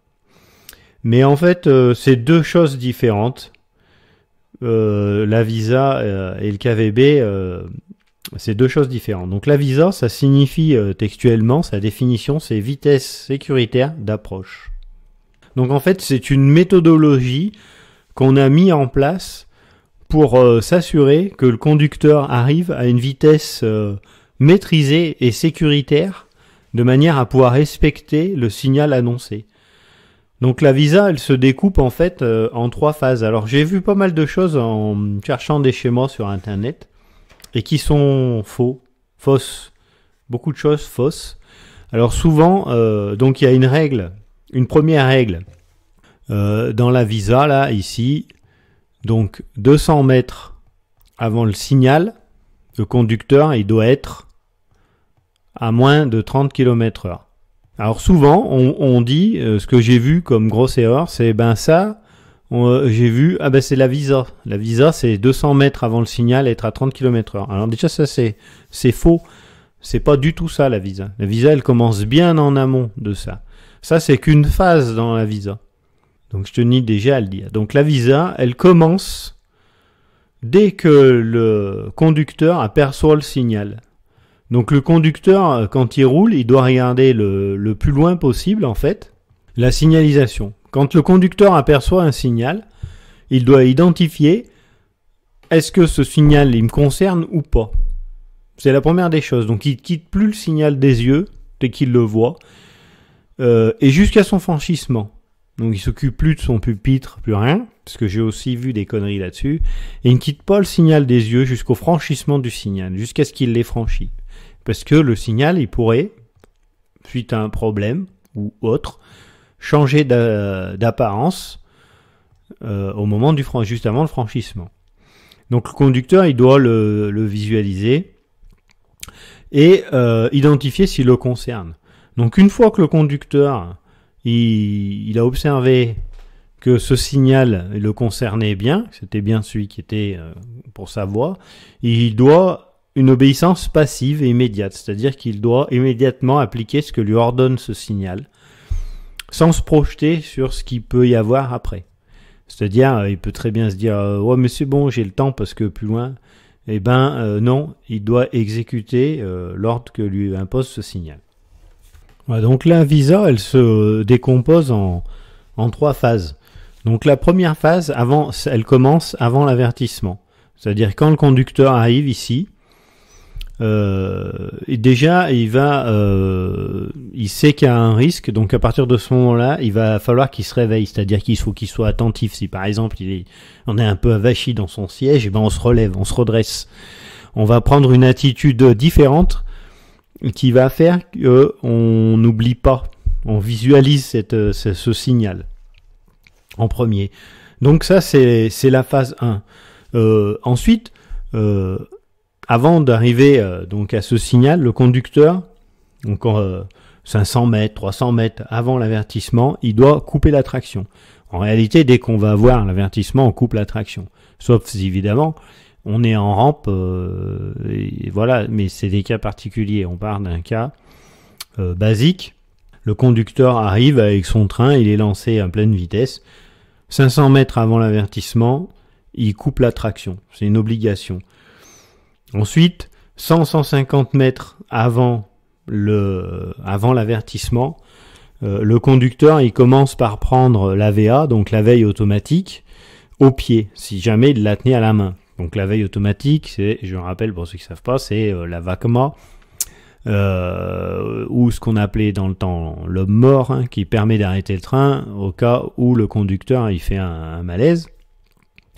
Mais en fait, c'est deux choses différentes. La VISA et le KVB, c'est deux choses différentes. Donc la VISA, ça signifie textuellement, sa définition, c'est vitesse sécuritaire d'approche. Donc en fait, c'est une méthodologie qu'on a mis en place pour s'assurer que le conducteur arrive à une vitesse maîtrisée et sécuritaire de manière à pouvoir respecter le signal annoncé. Donc la VISA, elle se découpe en fait en 3 phases. Alors j'ai vu pas mal de choses en cherchant des schémas sur internet et qui sont fausses. Beaucoup de choses fausses. Alors souvent, donc il y a une première règle dans la VISA, là, ici. Donc 200 mètres avant le signal, le conducteur, il doit être à moins de 30 km/h. Alors souvent, on dit, ce que j'ai vu comme grosse erreur, c'est j'ai vu, c'est la VISA. La VISA, c'est 200 mètres avant le signal, être à 30 km/h. Alors déjà, ça, c'est faux. C'est pas du tout ça, la VISA. La VISA, elle commence bien en amont de ça. Ça, c'est qu'une phase dans la VISA. Donc, je tenais déjà à le dire. Donc, la VISA, elle commence dès que le conducteur aperçoit le signal. Donc, le conducteur, quand il roule, il doit regarder le plus loin possible, en fait, la signalisation. Quand le conducteur aperçoit un signal, il doit identifier est-ce que ce signal, il me concerne ou pas. C'est la première des choses. Donc, il ne quitte plus le signal des yeux dès qu'il le voit, et jusqu'à son franchissement. Donc, il s'occupe plus de son pupitre, plus rien, parce que j'ai aussi vu des conneries là-dessus. Et il ne quitte pas le signal des yeux jusqu'au franchissement du signal, jusqu'à ce qu'il l'ait franchi. Parce que le signal, il pourrait, suite à un problème ou autre, changer d'apparence au moment juste avant le franchissement. Donc, le conducteur, il doit le visualiser et identifier s'il le concerne. Donc, une fois que le conducteur il a observé que ce signal le concernait bien, c'était bien celui qui était pour sa voie, il doit une obéissance passive et immédiate, c'est-à-dire qu'il doit immédiatement appliquer ce que lui ordonne ce signal, sans se projeter sur ce qu'il peut y avoir après. C'est-à-dire, il peut très bien se dire « Ouais, mais c'est bon, j'ai le temps parce que plus loin... » Eh ben non, il doit exécuter l'ordre que lui impose ce signal. Ouais, donc la VISA, elle se décompose en 3 phases. Donc la première phase, elle commence avant l'avertissement. C'est-à-dire quand le conducteur arrive ici, déjà il sait qu'il y a un risque, donc à partir de ce moment-là, il va falloir qu'il se réveille, c'est-à-dire qu'il faut qu'il soit attentif. Si par exemple on est un peu avachi dans son siège, et ben on se relève, on se redresse. On va prendre une attitude différente qui va faire qu'on n'oublie pas, on visualise ce signal en premier. Donc ça c'est la phase 1. Ensuite, avant d'arriver donc à ce signal, le conducteur, donc 500 mètres, 300 mètres avant l'avertissement, il doit couper la traction. En réalité, dès qu'on va avoir l'avertissement, on coupe la traction. Sauf évidemment, on est en rampe, et voilà, mais c'est des cas particuliers. On part d'un cas basique. Le conducteur arrive avec son train, il est lancé à pleine vitesse. 500 mètres avant l'avertissement, il coupe la traction. C'est une obligation. Ensuite, 100-150 mètres avant l'avertissement, le conducteur il commence par prendre l'AVA, donc la veille automatique, au pied, si jamais il la tenait à la main. Donc la veille automatique, c'est, je rappelle pour ceux qui ne savent pas, c'est la VACMA, ou ce qu'on appelait dans le temps l'homme mort, hein, qui permet d'arrêter le train au cas où le conducteur il fait un malaise.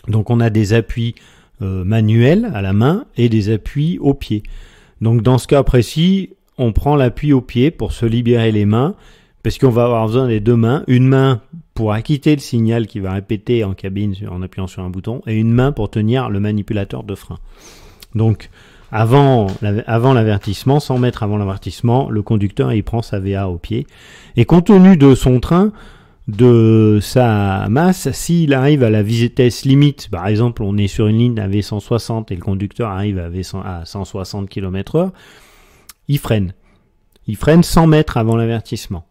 Donc on a des appuis manuels à la main et des appuis au pied. Donc dans ce cas précis, on prend l'appui au pied pour se libérer les mains, parce qu'on va avoir besoin des deux mains, une main pour acquitter le signal qui va répéter en cabine en appuyant sur un bouton, et une main pour tenir le manipulateur de frein. Donc, avant l'avertissement, 100 mètres avant l'avertissement, le conducteur il prend sa VA au pied. Et compte tenu de son train, de sa masse, s'il arrive à la vitesse limite, par exemple on est sur une ligne à V160 et le conducteur arrive à 160 km/h, il freine. Il freine 100 mètres avant l'avertissement.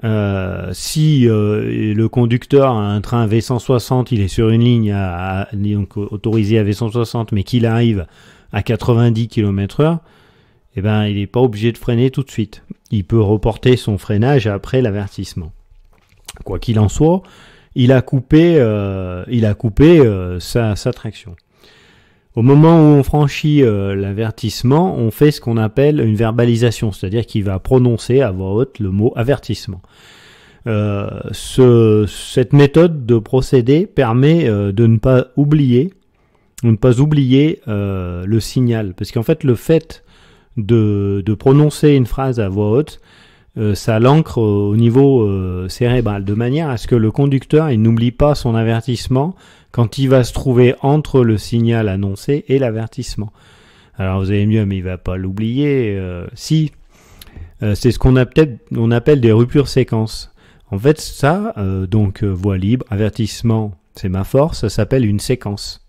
Si le conducteur a un train V160, il est sur une ligne donc autorisée à V160, mais qu'il arrive à 90 km/h, eh ben, il n'est pas obligé de freiner tout de suite. Il peut reporter son freinage après l'avertissement. Quoi qu'il en soit, il a coupé sa traction. Au moment où on franchit l'avertissement, on fait ce qu'on appelle une verbalisation, c'est-à-dire qu'il va prononcer à voix haute le mot avertissement. Cette méthode de procédé permet de ne pas oublier le signal, parce qu'en fait le fait de prononcer une phrase à voix haute, ça l'ancre au niveau cérébral, de manière à ce que le conducteur il n'oublie pas son avertissement quand il va se trouver entre le signal annoncé et l'avertissement. Alors vous allez me dire, mais il va pas l'oublier. C'est ce qu'on appelle des ruptures séquences. En fait, ça, voie libre, avertissement, sémaphore, ça s'appelle une séquence.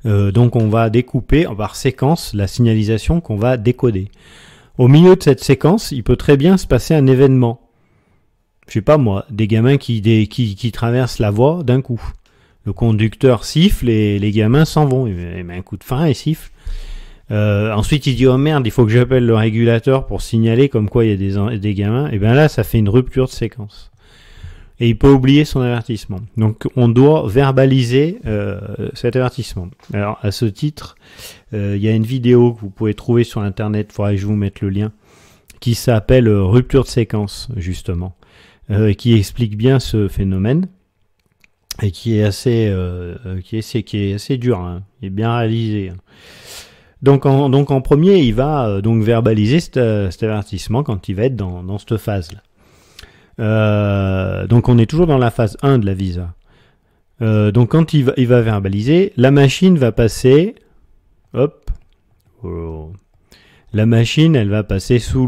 Donc on va découper par séquence la signalisation qu'on va décoder. Au milieu de cette séquence, il peut très bien se passer un événement. Je sais pas moi, des gamins qui traversent la voie d'un coup. Le conducteur siffle et les gamins s'en vont. Il met un coup de frein et siffle. Ensuite, il dit « Oh merde, il faut que j'appelle le régulateur pour signaler comme quoi il y a des gamins. » Et bien là, ça fait une rupture de séquence. Et il peut oublier son avertissement. Donc, on doit verbaliser cet avertissement. Alors, à ce titre, il y a une vidéo que vous pouvez trouver sur Internet, il faudrait que je vous mette le lien, qui s'appelle « Rupture de séquence », justement, qui explique bien ce phénomène. Et qui est assez dur, hein. Il est bien réalisé. Hein. Donc en premier, il va donc verbaliser cet avertissement quand il va être dans cette phase-là. Donc on est toujours dans la phase 1 de la VISA. Donc quand il va verbaliser, la machine va passer, la machine elle va passer sous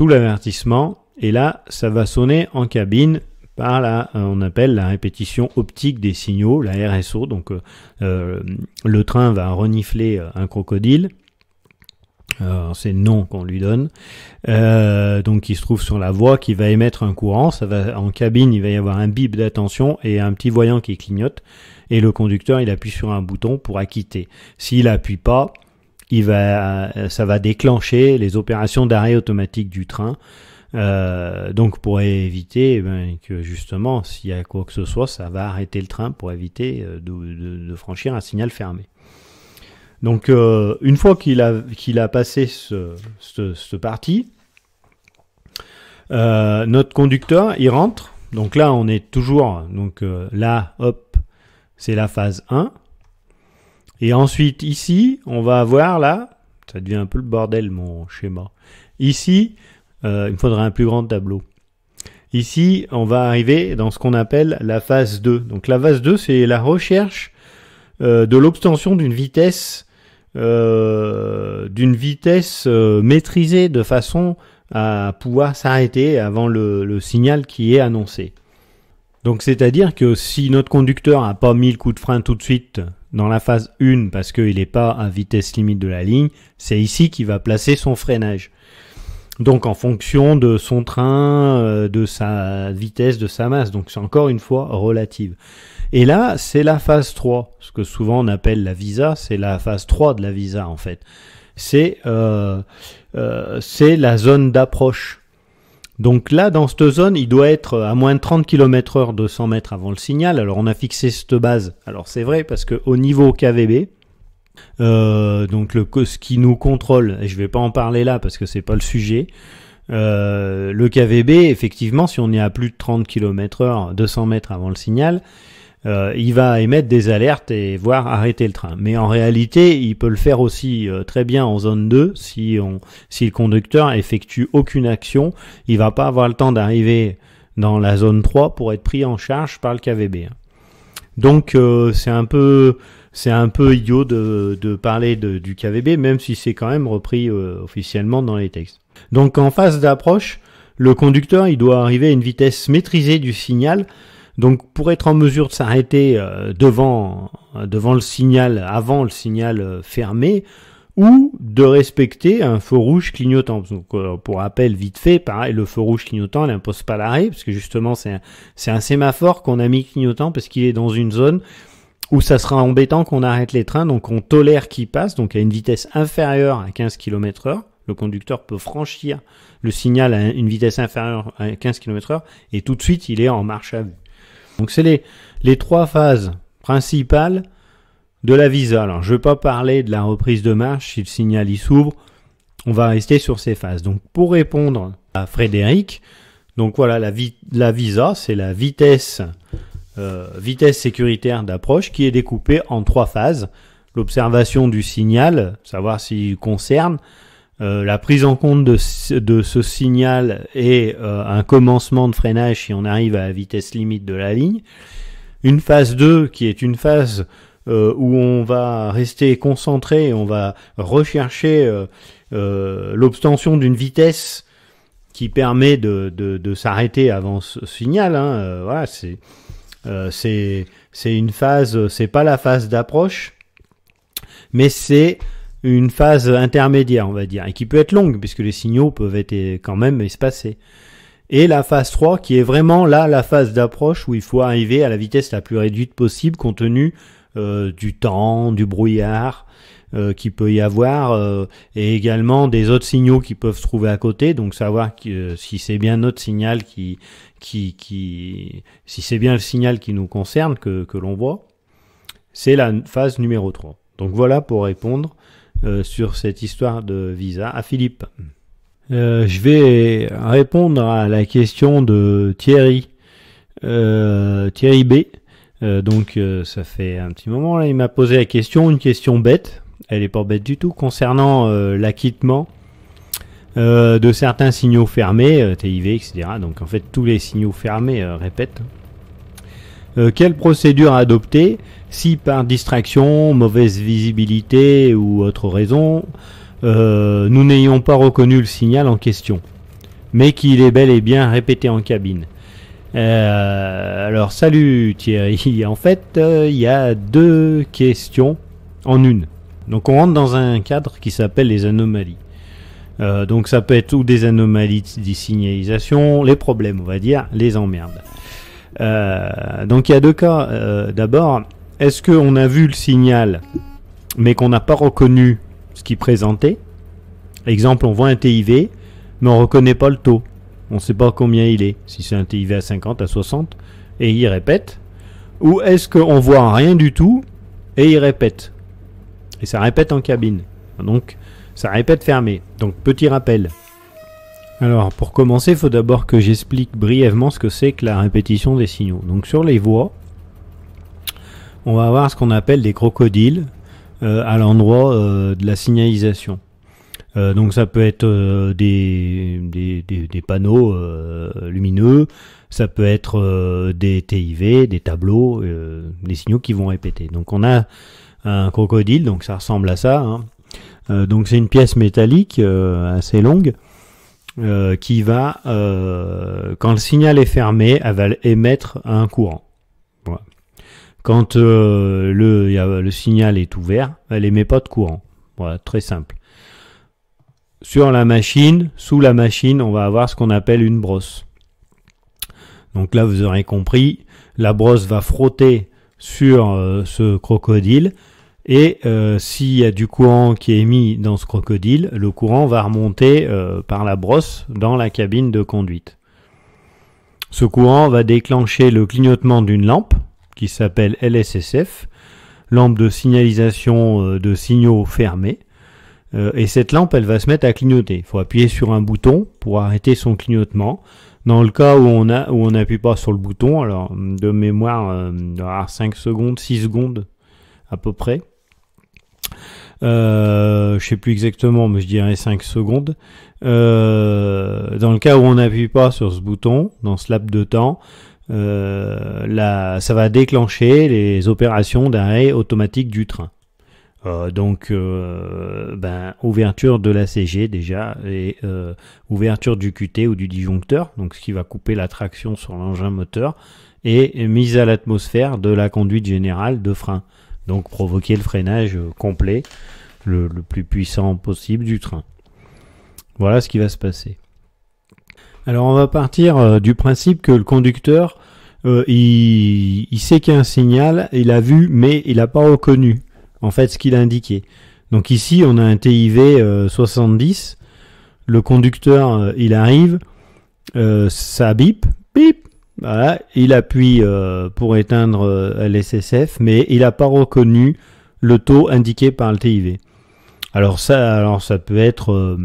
l'avertissement et là ça va sonner en cabine par on appelle la répétition optique des signaux, la RSO. Donc le train va renifler un crocodile. C'est le nom qu'on lui donne. Donc qui se trouve sur la voie, qui va émettre un courant. En cabine, il va y avoir un bip d'attention et un petit voyant qui clignote. Et le conducteur, il appuie sur un bouton pour acquitter. S'il appuie pas, ça va déclencher les opérations d'arrêt automatique du train. Donc pour éviter que justement s'il y a quoi que ce soit, ça va arrêter le train pour éviter de franchir un signal fermé. Donc une fois qu'il a passé ce parti, notre conducteur il rentre. Donc là on est toujours là c'est la phase 1. Et ensuite ici on va avoir là, ça devient un peu le bordel mon schéma. Ici il me faudrait un plus grand tableau. Ici, on va arriver dans ce qu'on appelle la phase 2. Donc la phase 2, c'est la recherche de l'obtention d'une vitesse maîtrisée de façon à pouvoir s'arrêter avant le signal qui est annoncé. Donc c'est-à-dire que si notre conducteur n'a pas mis le coup de frein tout de suite dans la phase 1 parce qu'il n'est pas à vitesse limite de la ligne, c'est ici qu'il va placer son freinage. Donc en fonction de son train, de sa vitesse, de sa masse. Donc c'est encore une fois relative. Et là, c'est la phase 3. Ce que souvent on appelle la VISA, c'est la phase 3 de la VISA en fait. C'est la zone d'approche. Donc là, dans cette zone, il doit être à moins de 30 km/h 200 mètres avant le signal. Alors on a fixé cette base. Alors c'est vrai parce que au niveau KVB, donc ce qui nous contrôle, et je vais pas en parler là parce que c'est pas le sujet, le KVB effectivement si on est à plus de 30 km/h 200 mètres avant le signal, il va émettre des alertes et voir arrêter le train. Mais en réalité, il peut le faire aussi très bien en zone 2 si le conducteur effectue aucune action. Il va pas avoir le temps d'arriver dans la zone 3 pour être pris en charge par le KVB. Donc c'est un peu idiot de parler du KVB, même si c'est quand même repris officiellement dans les textes. Donc en phase d'approche, le conducteur il doit arriver à une vitesse maîtrisée du signal. Donc pour être en mesure de s'arrêter devant le signal, avant le signal fermé, ou de respecter un feu rouge clignotant. Donc, pour rappel, vite fait, pareil, le feu rouge clignotant n'impose pas l'arrêt, parce que justement c'est un sémaphore qu'on a mis clignotant parce qu'il est dans une zone où ça sera embêtant qu'on arrête les trains, donc on tolère qu'il passe, donc à une vitesse inférieure à 15 km/h. Le conducteur peut franchir le signal à une vitesse inférieure à 15 km/h et tout de suite il est en marche à vue. Donc c'est les trois phases principales de la VISA. Alors, je ne vais pas parler de la reprise de marche si le signal y s'ouvre. On va rester sur ces phases. Donc, pour répondre à Frédéric, donc voilà, la VISA, c'est la vitesse sécuritaire d'approche qui est découpée en trois phases. L'observation du signal, savoir s'il concerne, la prise en compte de ce signal et un commencement de freinage si on arrive à la vitesse limite de la ligne. Une phase 2 qui est une phase où on va rester concentré, on va rechercher l'obtention d'une vitesse qui permet de s'arrêter avant ce signal. Voilà, c'est une phase, c'est pas la phase d'approche, mais c'est une phase intermédiaire, on va dire, et qui peut être longue puisque les signaux peuvent être quand même espacés. Et la phase 3 qui est vraiment là la phase d'approche où il faut arriver à la vitesse la plus réduite possible compte tenu du temps, du brouillard qu'il peut y avoir et également des autres signaux qui peuvent se trouver à côté, donc savoir si c'est bien notre signal si c'est bien le signal qui nous concerne que l'on voit. C'est la phase numéro 3. Donc voilà pour répondre sur cette histoire de VISA. À Philippe. Je vais répondre à la question de Thierry B. Donc ça fait un petit moment là, il m'a posé la question, une question bête, elle est pas bête du tout, concernant l'acquittement de certains signaux fermés, TIV, etc. Donc en fait tous les signaux fermés répètent. Quelle procédure adopter si par distraction, mauvaise visibilité ou autre raison, nous n'ayons pas reconnu le signal en question, mais qu'il est bel et bien répété en cabine. Alors salut Thierry, en fait il y a deux questions en une. Donc on rentre dans un cadre qui s'appelle les anomalies. Donc ça peut être ou des anomalies de signalisation, les problèmes on va dire, les emmerdes. Donc il y a deux cas. D'abord, est-ce qu'on a vu le signal mais qu'on n'a pas reconnu ce qu'il présentait? Exemple, on voit un TIV mais on ne reconnaît pas le taux. On ne sait pas combien il est, si c'est un TIV à 50, à 60, et il répète. Ou est-ce qu'on voit rien du tout et il répète? Et ça répète en cabine. Donc ça répète fermé. Donc petit rappel. Alors pour commencer, il faut d'abord que j'explique brièvement ce que c'est que la répétition des signaux. Donc sur les voies, on va avoir ce qu'on appelle des crocodiles à l'endroit de la signalisation. Donc ça peut être des panneaux lumineux, ça peut être des TIV, des tableaux, des signaux qui vont répéter. Donc on a un crocodile, donc ça ressemble à ça. Donc c'est une pièce métallique assez longue qui va, quand le signal est fermé, elle va émettre un courant. Voilà. Quand le signal est ouvert, elle émet pas de courant. Voilà, très simple. Sur la machine, sous la machine, on va avoir ce qu'on appelle une brosse. Donc là, vous aurez compris, la brosse va frotter sur ce crocodile et s'il y a du courant qui est émis dans ce crocodile, le courant va remonter par la brosse dans la cabine de conduite. Ce courant va déclencher le clignotement d'une lampe qui s'appelle LSSF, lampe de signalisation de signaux fermés. Et cette lampe, elle va se mettre à clignoter. Il faut appuyer sur un bouton pour arrêter son clignotement. Dans le cas où on n'appuie pas sur le bouton, alors de mémoire, il doit y avoir 5 secondes, 6 secondes à peu près. Je sais plus exactement, mais je dirais 5 secondes. Dans le cas où on n'appuie pas sur ce bouton, dans ce laps de temps, ça va déclencher les opérations d'arrêt automatique du train. Ouverture de l'ACG déjà, et ouverture du QT ou du disjoncteur, donc ce qui va couper la traction sur l'engin moteur, et mise à l'atmosphère de la conduite générale de frein, donc provoquer le freinage complet, le plus puissant possible du train. Voilà ce qui va se passer. Alors on va partir du principe que le conducteur, il sait qu'il y a un signal, il a vu, mais il n'a pas reconnu en fait ce qu'il a indiqué. Donc ici on a un TIV 70, le conducteur il arrive, ça bip, bip, voilà, il appuie pour éteindre l'SSF, mais il n'a pas reconnu le taux indiqué par le TIV. Alors ça peut être,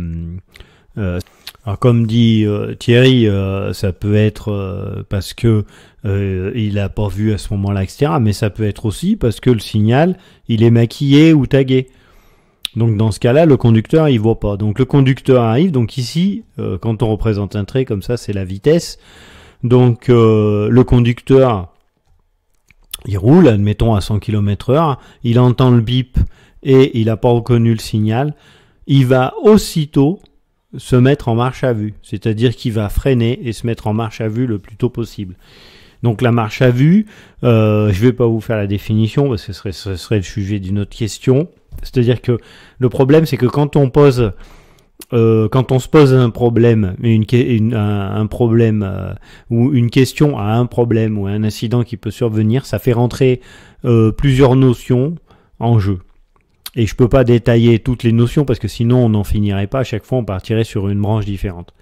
alors comme dit Thierry, ça peut être parce que il n'a pas vu à ce moment-là, etc. Mais ça peut être aussi parce que le signal, il est maquillé ou tagué. Donc dans ce cas-là, le conducteur, il voit pas. Donc le conducteur arrive. Donc ici, quand on représente un trait comme ça, c'est la vitesse. Donc le conducteur, il roule, admettons à 100 km/h. Il entend le bip et il n'a pas reconnu le signal. Il va aussitôt se mettre en marche à vue. C'est-à-dire qu'il va freiner et se mettre en marche à vue le plus tôt possible. Donc la marche à vue, je vais pas vous faire la définition parce que ce serait le sujet d'une autre question. C'est-à-dire que le problème, c'est que quand on se pose un problème, un problème ou une question à un problème ou à un incident qui peut survenir, ça fait rentrer plusieurs notions en jeu. Et je peux pas détailler toutes les notions parce que sinon on n'en finirait pas. À chaque fois, on partirait sur une branche différente.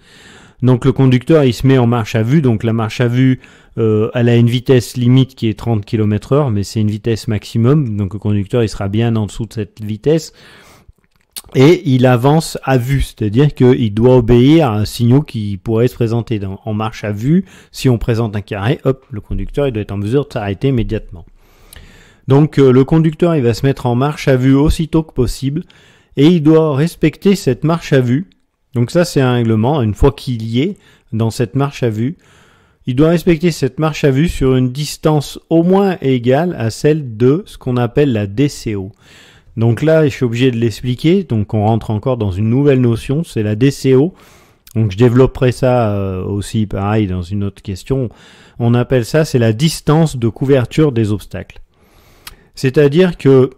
Donc le conducteur, il se met en marche à vue. Donc la marche à vue, elle a une vitesse limite qui est 30 km/h, mais c'est une vitesse maximum. Donc le conducteur, il sera bien en dessous de cette vitesse. Et il avance à vue, c'est-à-dire qu'il doit obéir à un signal qui pourrait se présenter en marche à vue. Si on présente un carré, hop, le conducteur, il doit être en mesure de s'arrêter immédiatement. Donc le conducteur, il va se mettre en marche à vue aussitôt que possible et il doit respecter cette marche à vue. Donc ça, c'est un règlement. Une fois qu'il y est dans cette marche à vue, il doit respecter cette marche à vue sur une distance au moins égale à celle de ce qu'on appelle la DCO. Donc là, je suis obligé de l'expliquer. Donc on rentre encore dans une nouvelle notion, c'est la DCO. Donc je développerai ça aussi pareil dans une autre question. On appelle ça, c'est la distance de couverture des obstacles. C'est-à-dire que,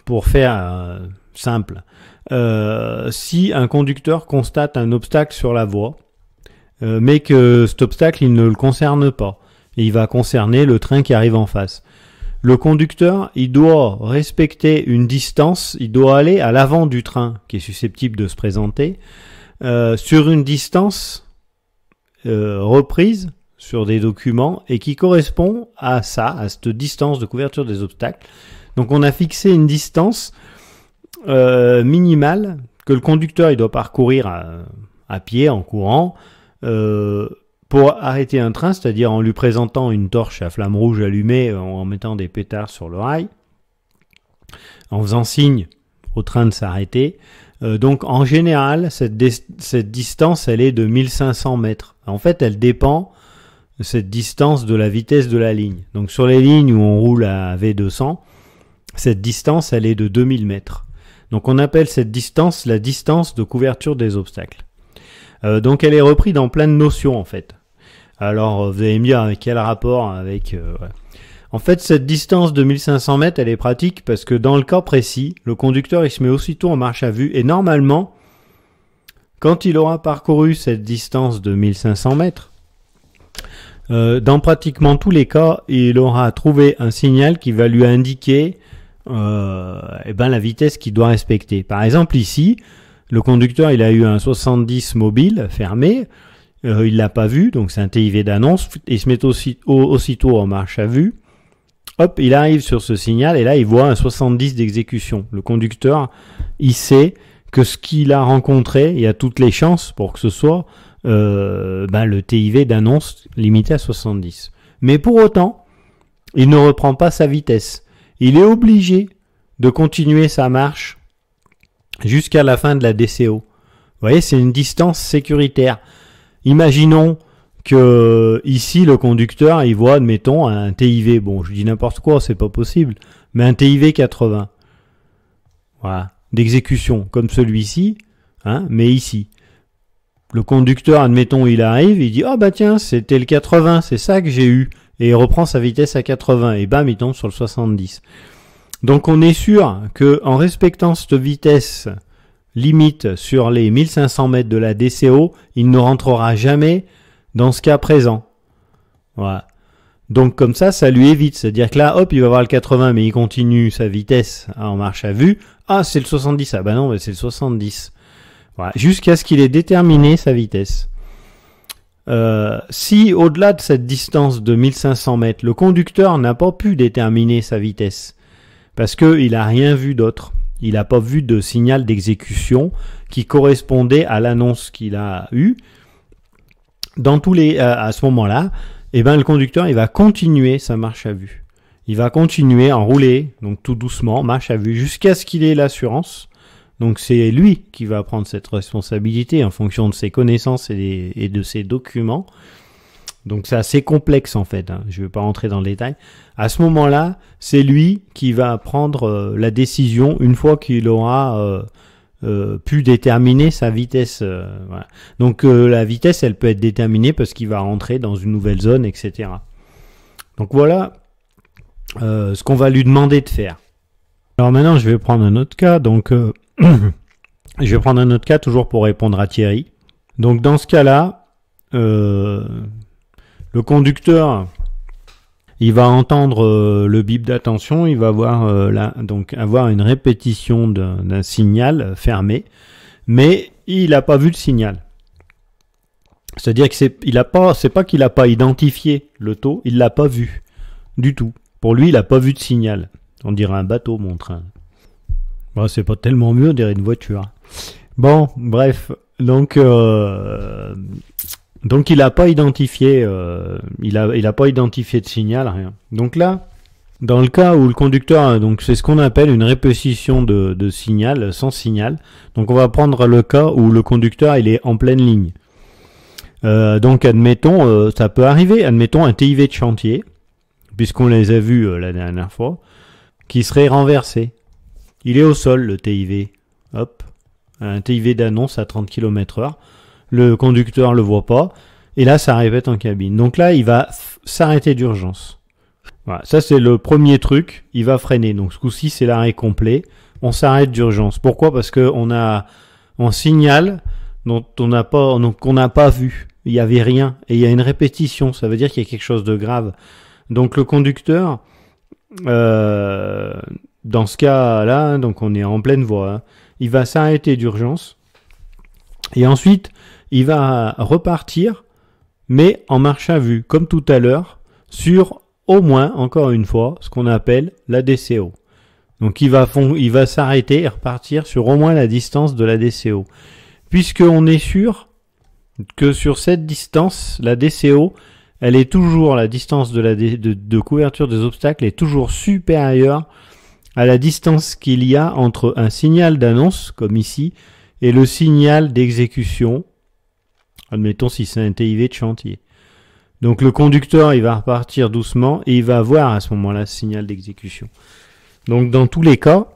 pour faire simple, si un conducteur constate un obstacle sur la voie, mais que cet obstacle, il ne le concerne pas, et il va concerner le train qui arrive en face. Le conducteur, il doit respecter une distance, il doit aller à l'avant du train qui est susceptible de se présenter, sur une distance reprise sur des documents et qui correspond à ça, à cette distance de couverture des obstacles. Donc on a fixé une distance minimale que le conducteur il doit parcourir à pied, en courant, pour arrêter un train, c'est-à-dire en lui présentant une torche à flamme rouge allumée, en mettant des pétards sur le rail, en faisant signe au train de s'arrêter. Donc en général, cette distance, elle est de 1500 mètres. En fait, elle dépend cette distance de la vitesse de la ligne. Donc sur les lignes où on roule à V200, cette distance, elle est de 2000 mètres. Donc on appelle cette distance la distance de couverture des obstacles. Donc elle est reprise dans plein de notions en fait. Alors vous allez me dire quel rapport avec... ouais. En fait, cette distance de 1500 mètres, elle est pratique parce que dans le cas précis, le conducteur il se met aussitôt en marche à vue et normalement, quand il aura parcouru cette distance de 1500 mètres, dans pratiquement tous les cas, il aura trouvé un signal qui va lui indiquer la vitesse qu'il doit respecter. Par exemple ici, le conducteur il a eu un 70 mobile fermé, il l'a pas vu, donc c'est un TIV d'annonce, il se met aussitôt en marche à vue. Hop, il arrive sur ce signal et là il voit un 70 d'exécution. Le conducteur, il sait que ce qu'il a rencontré, il y a toutes les chances pour que ce soit le TIV d'annonce limité à 70. Mais pour autant, il ne reprend pas sa vitesse. Il est obligé de continuer sa marche jusqu'à la fin de la DCO. Vous voyez, c'est une distance sécuritaire. Imaginons que ici le conducteur il voit, admettons, un TIV. Bon, je dis n'importe quoi, c'est pas possible, mais un TIV 80. Voilà, d'exécution comme celui-ci, hein, mais ici. Le conducteur, admettons, il arrive, il dit ah bah tiens, c'était le 80, c'est ça que j'ai eu, et il reprend sa vitesse à 80 et bam, il tombe sur le 70. Donc on est sûr que en respectant cette vitesse limite sur les 1500 mètres de la DCO, il ne rentrera jamais dans ce cas présent. Voilà. Donc comme ça lui évite. C'est-à-dire que là, hop, il va voir le 80, mais il continue sa vitesse en marche à vue. Ah, c'est le 70. Ah bah non, c'est le 70. Voilà. Jusqu'à ce qu'il ait déterminé sa vitesse. Si au-delà de cette distance de 1500 mètres, le conducteur n'a pas pu déterminer sa vitesse, parce qu'il n'a rien vu d'autre. Il n'a pas vu de signal d'exécution qui correspondait à l'annonce qu'il a eue. Dans tous les, à ce moment-là, le conducteur, il va continuer sa marche à vue. Il va continuer à rouler, donc tout doucement, marche à vue, jusqu'à ce qu'il ait l'assurance. Donc c'est lui qui va prendre cette responsabilité en fonction de ses connaissances et de ses documents. Donc c'est assez complexe en fait, hein. Je ne vais pas rentrer dans le détail. À ce moment-là, c'est lui qui va prendre la décision une fois qu'il aura pu déterminer sa vitesse. Voilà. Donc la vitesse, elle peut être déterminée parce qu'il va rentrer dans une nouvelle zone, etc. Donc voilà ce qu'on va lui demander de faire. Alors maintenant, je vais prendre un autre cas. Donc je vais prendre un autre cas toujours pour répondre à Thierry. Donc dans ce cas-là, le conducteur, il va entendre le bip d'attention, il va avoir une répétition d'un signal fermé, mais il n'a pas vu le signal. C'est-à-dire que c'est pas qu'il n'a pas identifié le taux, il l'a pas vu du tout. Pour lui, il n'a pas vu de signal. On dirait un bateau, mon train. Bon, c'est pas tellement mieux derrière une voiture. Bon, bref, donc il n'a pas identifié, il a pas identifié de signal, rien. Donc là, dans le cas où le conducteur, donc c'est ce qu'on appelle une répétition de signal, sans signal. Donc on va prendre le cas où le conducteur il est en pleine ligne. Donc admettons, ça peut arriver, admettons un TIV de chantier, puisqu'on les a vus la dernière fois, qui serait renversé. Il est au sol le TIV, hop, un TIV d'annonce à 30 km/h. Le conducteur le voit pas, et là ça répète en cabine. Donc là il va s'arrêter d'urgence. Voilà, ça c'est le premier truc, il va freiner. Donc ce coup-ci c'est l'arrêt complet, on s'arrête d'urgence. Pourquoi ? Parce que on a un signal dont qu'on n'a pas vu, il y avait rien, et il y a une répétition, ça veut dire qu'il y a quelque chose de grave. Donc le conducteur, dans ce cas-là, donc on est en pleine voie, hein, il va s'arrêter d'urgence, et ensuite il va repartir, mais en marche à vue, comme tout à l'heure, sur au moins, encore une fois, ce qu'on appelle la DCO. Donc il va s'arrêter et repartir sur au moins la distance de la DCO. Puisqu'on est sûr que sur cette distance, la DCO, elle est toujours, la distance de couverture des obstacles est toujours supérieure à la distance qu'il y a entre un signal d'annonce, comme ici, et le signal d'exécution, admettons si c'est un TIV de chantier. Donc le conducteur, il va repartir doucement et il va voir à ce moment-là ce signal d'exécution. Donc dans tous les cas,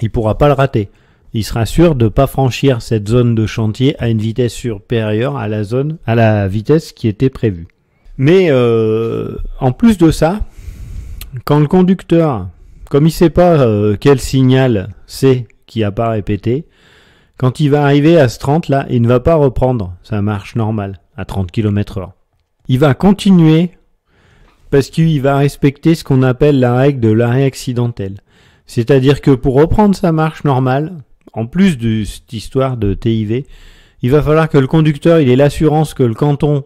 il ne pourra pas le rater. Il sera sûr de ne pas franchir cette zone de chantier à une vitesse supérieure à la vitesse qui était prévue. Mais en plus de ça, quand le conducteur, comme il ne sait pas quel signal c'est qui n'a pas répété, quand il va arriver à ce 30 là, il ne va pas reprendre sa marche normale à 30 km/h. Il va continuer parce qu'il va respecter ce qu'on appelle la règle de l'arrêt accidentel. C'est-à-dire que pour reprendre sa marche normale, en plus de cette histoire de TIV, il va falloir que le conducteur il ait l'assurance que le canton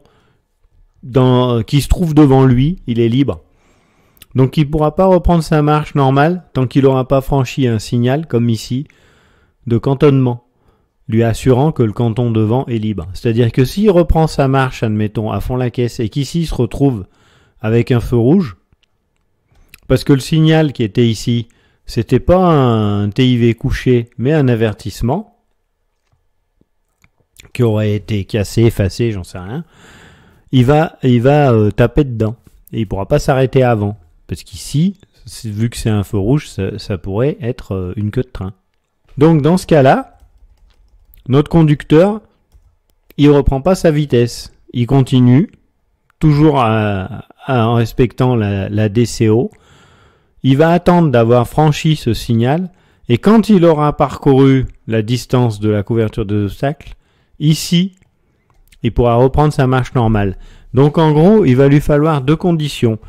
qui se trouve devant lui, il est libre. Donc il ne pourra pas reprendre sa marche normale tant qu'il n'aura pas franchi un signal, comme ici, de cantonnement. lui assurant que le canton devant est libre. C'est-à-dire que s'il reprend sa marche, admettons, à fond la caisse, et qu'ici il se retrouve avec un feu rouge, parce que le signal qui était ici, c'était pas un TIV couché, mais un avertissement, qui aurait été cassé, effacé, j'en sais rien, il va taper dedans. Et il pourra pas s'arrêter avant. Parce qu'ici, vu que c'est un feu rouge, ça pourrait être une queue de train. Donc dans ce cas-là, notre conducteur, il reprend pas sa vitesse. Il continue, toujours en respectant la DCO. Il va attendre d'avoir franchi ce signal. Et quand il aura parcouru la distance de la couverture des obstacles, ici, il pourra reprendre sa marche normale. Donc en gros, il va lui falloir 2 conditions.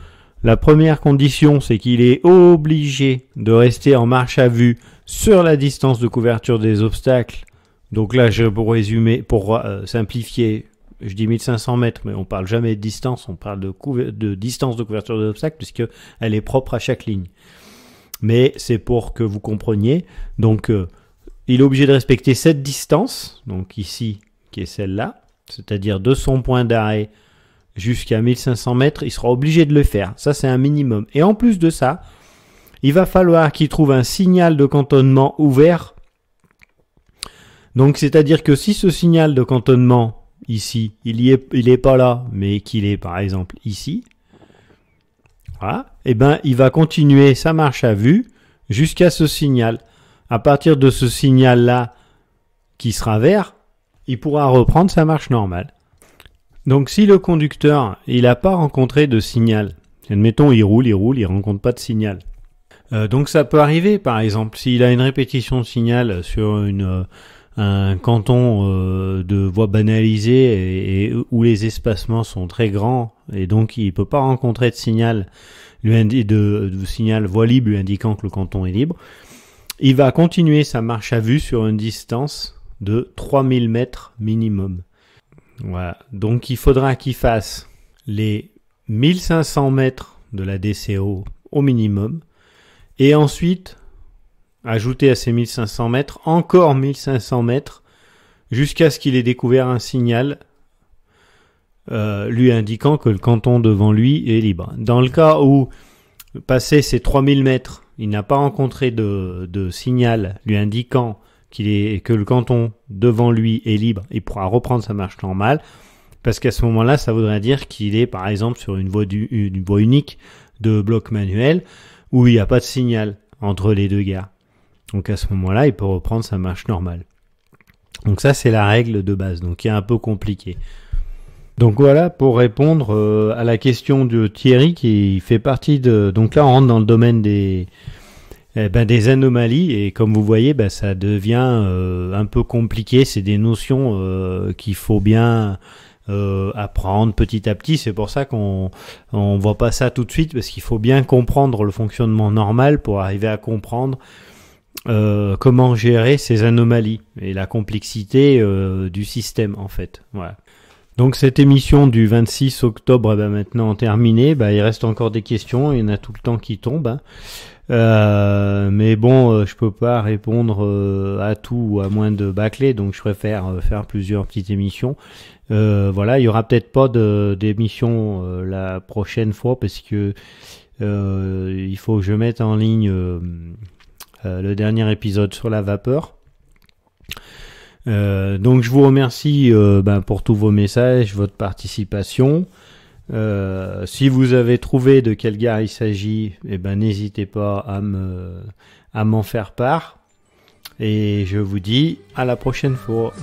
La première condition, c'est qu'il est obligé de rester en marche à vue sur la distance de couverture des obstacles. Donc là, pour résumer, pour simplifier, je dis 1500 mètres, mais on parle jamais de distance, on parle de distance de couverture des obstacles, puisqu'elle est propre à chaque ligne. Mais c'est pour que vous compreniez. Donc, il est obligé de respecter cette distance, donc ici, qui est celle-là, c'est-à-dire de son point d'arrêt jusqu'à 1500 mètres, il sera obligé de le faire. Ça, c'est un minimum. Et en plus de ça, il va falloir qu'il trouve un signal de cantonnement ouvert. Donc, c'est-à-dire que si ce signal de cantonnement, ici, il est pas là, mais qu'il est, par exemple, ici, voilà, et ben, il va continuer sa marche à vue jusqu'à ce signal. À partir de ce signal-là, qui sera vert, il pourra reprendre sa marche normale. Donc si le conducteur, il n'a pas rencontré de signal, admettons il roule, il rencontre pas de signal. Donc ça peut arriver, par exemple, s'il a une répétition de signal sur un canton de voie banalisée et où les espacements sont très grands et donc il peut pas rencontrer de signal de signal voie libre lui indiquant que le canton est libre, il va continuer sa marche à vue sur une distance de 3000 mètres minimum. Voilà. Donc il faudra qu'il fasse les 1500 mètres de la DCO au minimum et ensuite ajouter à ces 1500 mètres encore 1500 mètres jusqu'à ce qu'il ait découvert un signal lui indiquant que le canton devant lui est libre. Dans le cas où, passé ces 3000 mètres, il n'a pas rencontré de signal lui indiquant que le canton devant lui est libre, il pourra reprendre sa marche normale, parce qu'à ce moment-là, ça voudrait dire qu'il est par exemple sur une voie unique de bloc manuel où il n'y a pas de signal entre les deux gares. Donc à ce moment-là, il peut reprendre sa marche normale. Donc ça, c'est la règle de base, donc qui est un peu compliqué. Donc voilà pour répondre à la question de Thierry qui fait partie de... Donc là, on rentre dans le domaine des anomalies et comme vous voyez, ça devient un peu compliqué. C'est des notions qu'il faut bien apprendre petit à petit. C'est pour ça qu'on voit pas ça tout de suite parce qu'il faut bien comprendre le fonctionnement normal pour arriver à comprendre comment gérer ces anomalies et la complexité du système en fait. Voilà. Donc cette émission du 26 octobre est maintenant terminée. Il reste encore des questions, il y en a tout le temps qui tombent. Mais bon, je peux pas répondre à tout à moins de bâcler, donc je préfère faire plusieurs petites émissions. Voilà, il y aura peut-être pas d'émission la prochaine fois parce que il faut que je mette en ligne le dernier épisode sur la vapeur. Donc je vous remercie pour tous vos messages, votre participation. Si vous avez trouvé de quelle gare il s'agit, n'hésitez pas à m'en faire part. Et je vous dis à la prochaine fois.